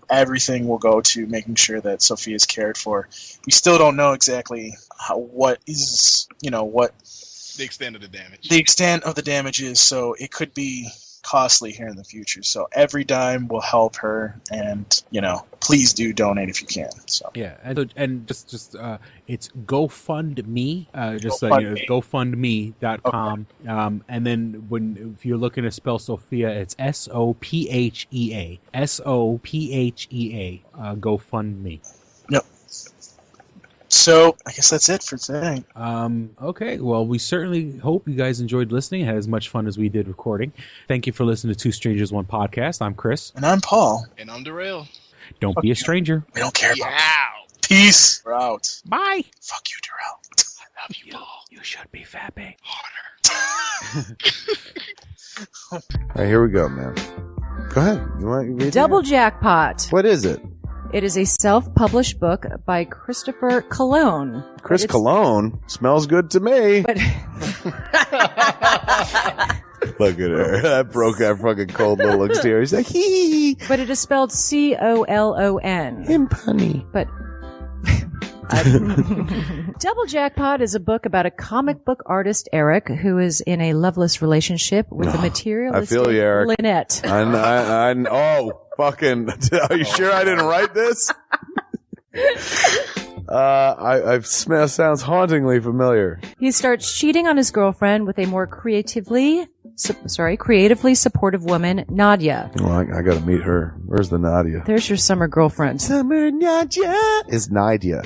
Everything will go to making sure that Sophia is cared for. We still don't know exactly what The extent of the damage. The extent of the damage is, so it could be costly here in the future. So every dime will help her, and please do donate if you can. So yeah, and just it's GoFundMe, GoFundMe.com. Okay. And then if you're looking to spell Sophia, it's SOPHEA, GoFundMe. Yep. So I guess that's it for today. Okay, well, we certainly hope you guys enjoyed listening, had as much fun as we did recording. Thank you for listening to Two Strangers, One Podcast. I'm Chris. And I'm Paul. And I'm Darrell. Don't be a stranger. We don't care about you. Peace. We're out. Bye. Fuck you, Darrell. I love you, Paul. You should be fapping harder. All right, here we go, man. Go ahead. You want to read Double Jackpot. What is it? It is a self-published book by Christopher Cologne. Chris Cologne? Smells good to me. But look at her. That broke that fucking cold little exterior. He's like, hee. But it is spelled C-O-L-O-N. Him punny. But Double Jackpot is a book about a comic book artist, Eric, who is in a loveless relationship with a materialistic I feel you, Eric. Lynette. Oh, fucking. Are you sure I didn't write this? Sounds hauntingly familiar. He starts cheating on his girlfriend with a more creatively supportive woman, Nadia. Well, I gotta meet her. Where's the Nadia? There's your summer girlfriend. Summer Nadia is Nadia.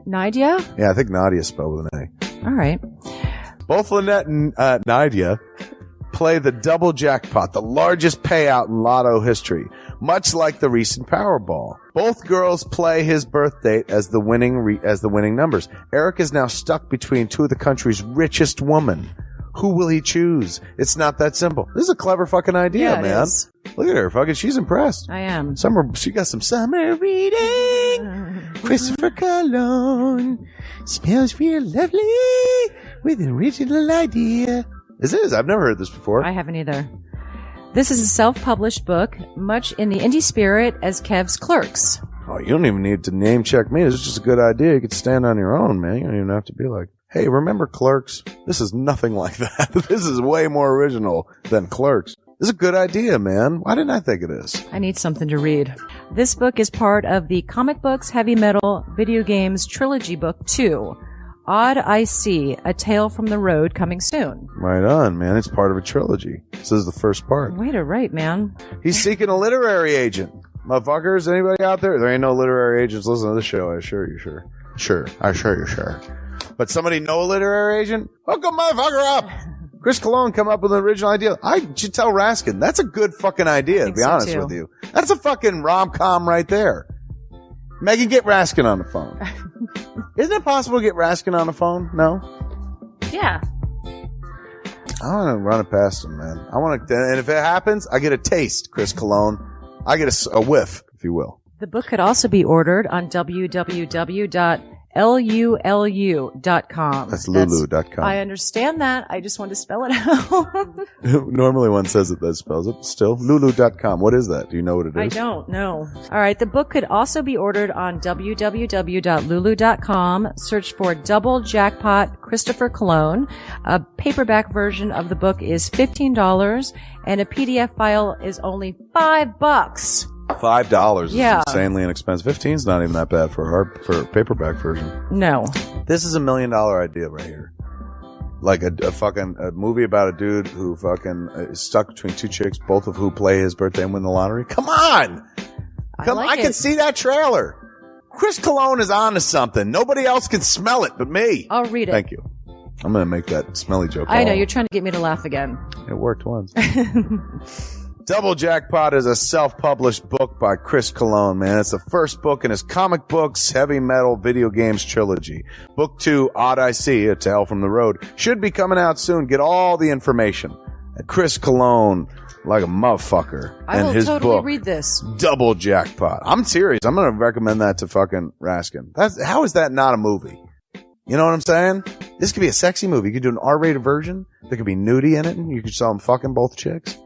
Nadia? Yeah, I think Nadia is spelled with an A. All right. Both Lynette and Nadia play the double jackpot, the largest payout in lotto history, much like the recent Powerball. Both girls play his birth date as the winning numbers. Eric is now stuck between two of the country's richest women. Who will he choose? It's not that simple. This is a clever fucking idea, man. Is. Look at her, fucking. She's impressed. I am. She got some summer reading. Christopher Cologne smells real lovely with an original idea. This is. I've never heard this before. I haven't either. This is a self-published book, much in the indie spirit as Kev's Clerks. Oh, you don't even need to name check me. This is just a good idea. You could stand on your own, man. You don't even have to be like, hey, remember Clerks? This is nothing like that. This is way more original than Clerks. This is a good idea, man. Why didn't I think of this? I need something to read. This book is part of the Comic Books, Heavy Metal, Video Games Trilogy Book 2. Odd I See, A Tale from the Road, coming soon. Right on, man. It's part of a trilogy. This is the first part. Way to write, man. He's seeking a literary agent. Motherfuckers, anybody out there? There ain't no literary agents listening to this show, I assure you, sure. Sure. I assure you, sure. But somebody know a literary agent? Hook a motherfucker up! Chris Cologne come up with an original idea. I should tell Raskin. That's a good fucking idea, to be honest with you. That's a fucking rom-com right there. Megan, get Raskin on the phone. Isn't it possible to get Raskin on the phone? No? Yeah. I want to run it past him, man. I want to, and if it happens, I get a taste, Chris Cologne. I get a whiff, if you will. The book could also be ordered on www.lulu.com. That's lulu.com. I understand that. I just want to spell it out. Normally one says it, that spells it. Still, lulu.com. What is that? Do you know what it is? I don't know. All right. The book could also be ordered on www.lulu.com. Search for Double Jackpot Christopher Cologne. A paperback version of the book is $15 and a PDF file is only $5. $5 is Yeah. insanely inexpensive. 15's not even that bad for a paperback version. No. This is $1 million idea right here. Like a fucking a movie about a dude who fucking is stuck between two chicks, both of who play his birthday and win the lottery. Come on! I can see that trailer. Chris Cologne is on to something. Nobody else can smell it but me. I'll read it. Thank you. I'm going to make that smelly joke. I know. You're trying to get me to laugh again. It worked once. Double Jackpot is a self-published book by Chris Cologne, man. It's the first book in his Comic Books, Heavy Metal, Video Games trilogy. Book 2, Odd I See, A Tale from the Road, should be coming out soon. Get all the information at Chris Cologne, like a motherfucker. I will totally read this. Double Jackpot. I'm serious. I'm going to recommend that to fucking Raskin. How is that not a movie? You know what I'm saying? This could be a sexy movie. You could do an R-rated version. There could be nudie in it, and you could show them fucking both chicks.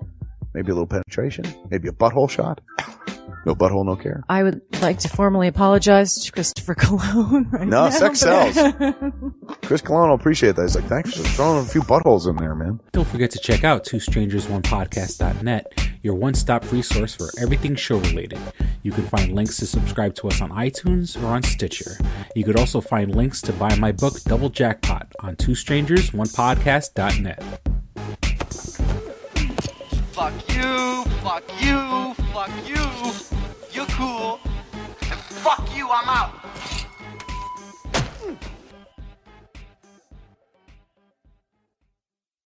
Maybe a little penetration. Maybe a butthole shot. No butthole, no care. I would like to formally apologize to Christopher Cologne right now. No, sex sells. Chris Cologne will appreciate that. He's like, thanks for throwing a few buttholes in there, man. Don't forget to check out twostrangersonepodcast.net, your one-stop resource for everything show-related. You can find links to subscribe to us on iTunes or on Stitcher. You could also find links to buy my book, Double Jackpot, on twostrangersonepodcast.net. Fuck you, fuck you, fuck you. You're cool. And fuck you, I'm out.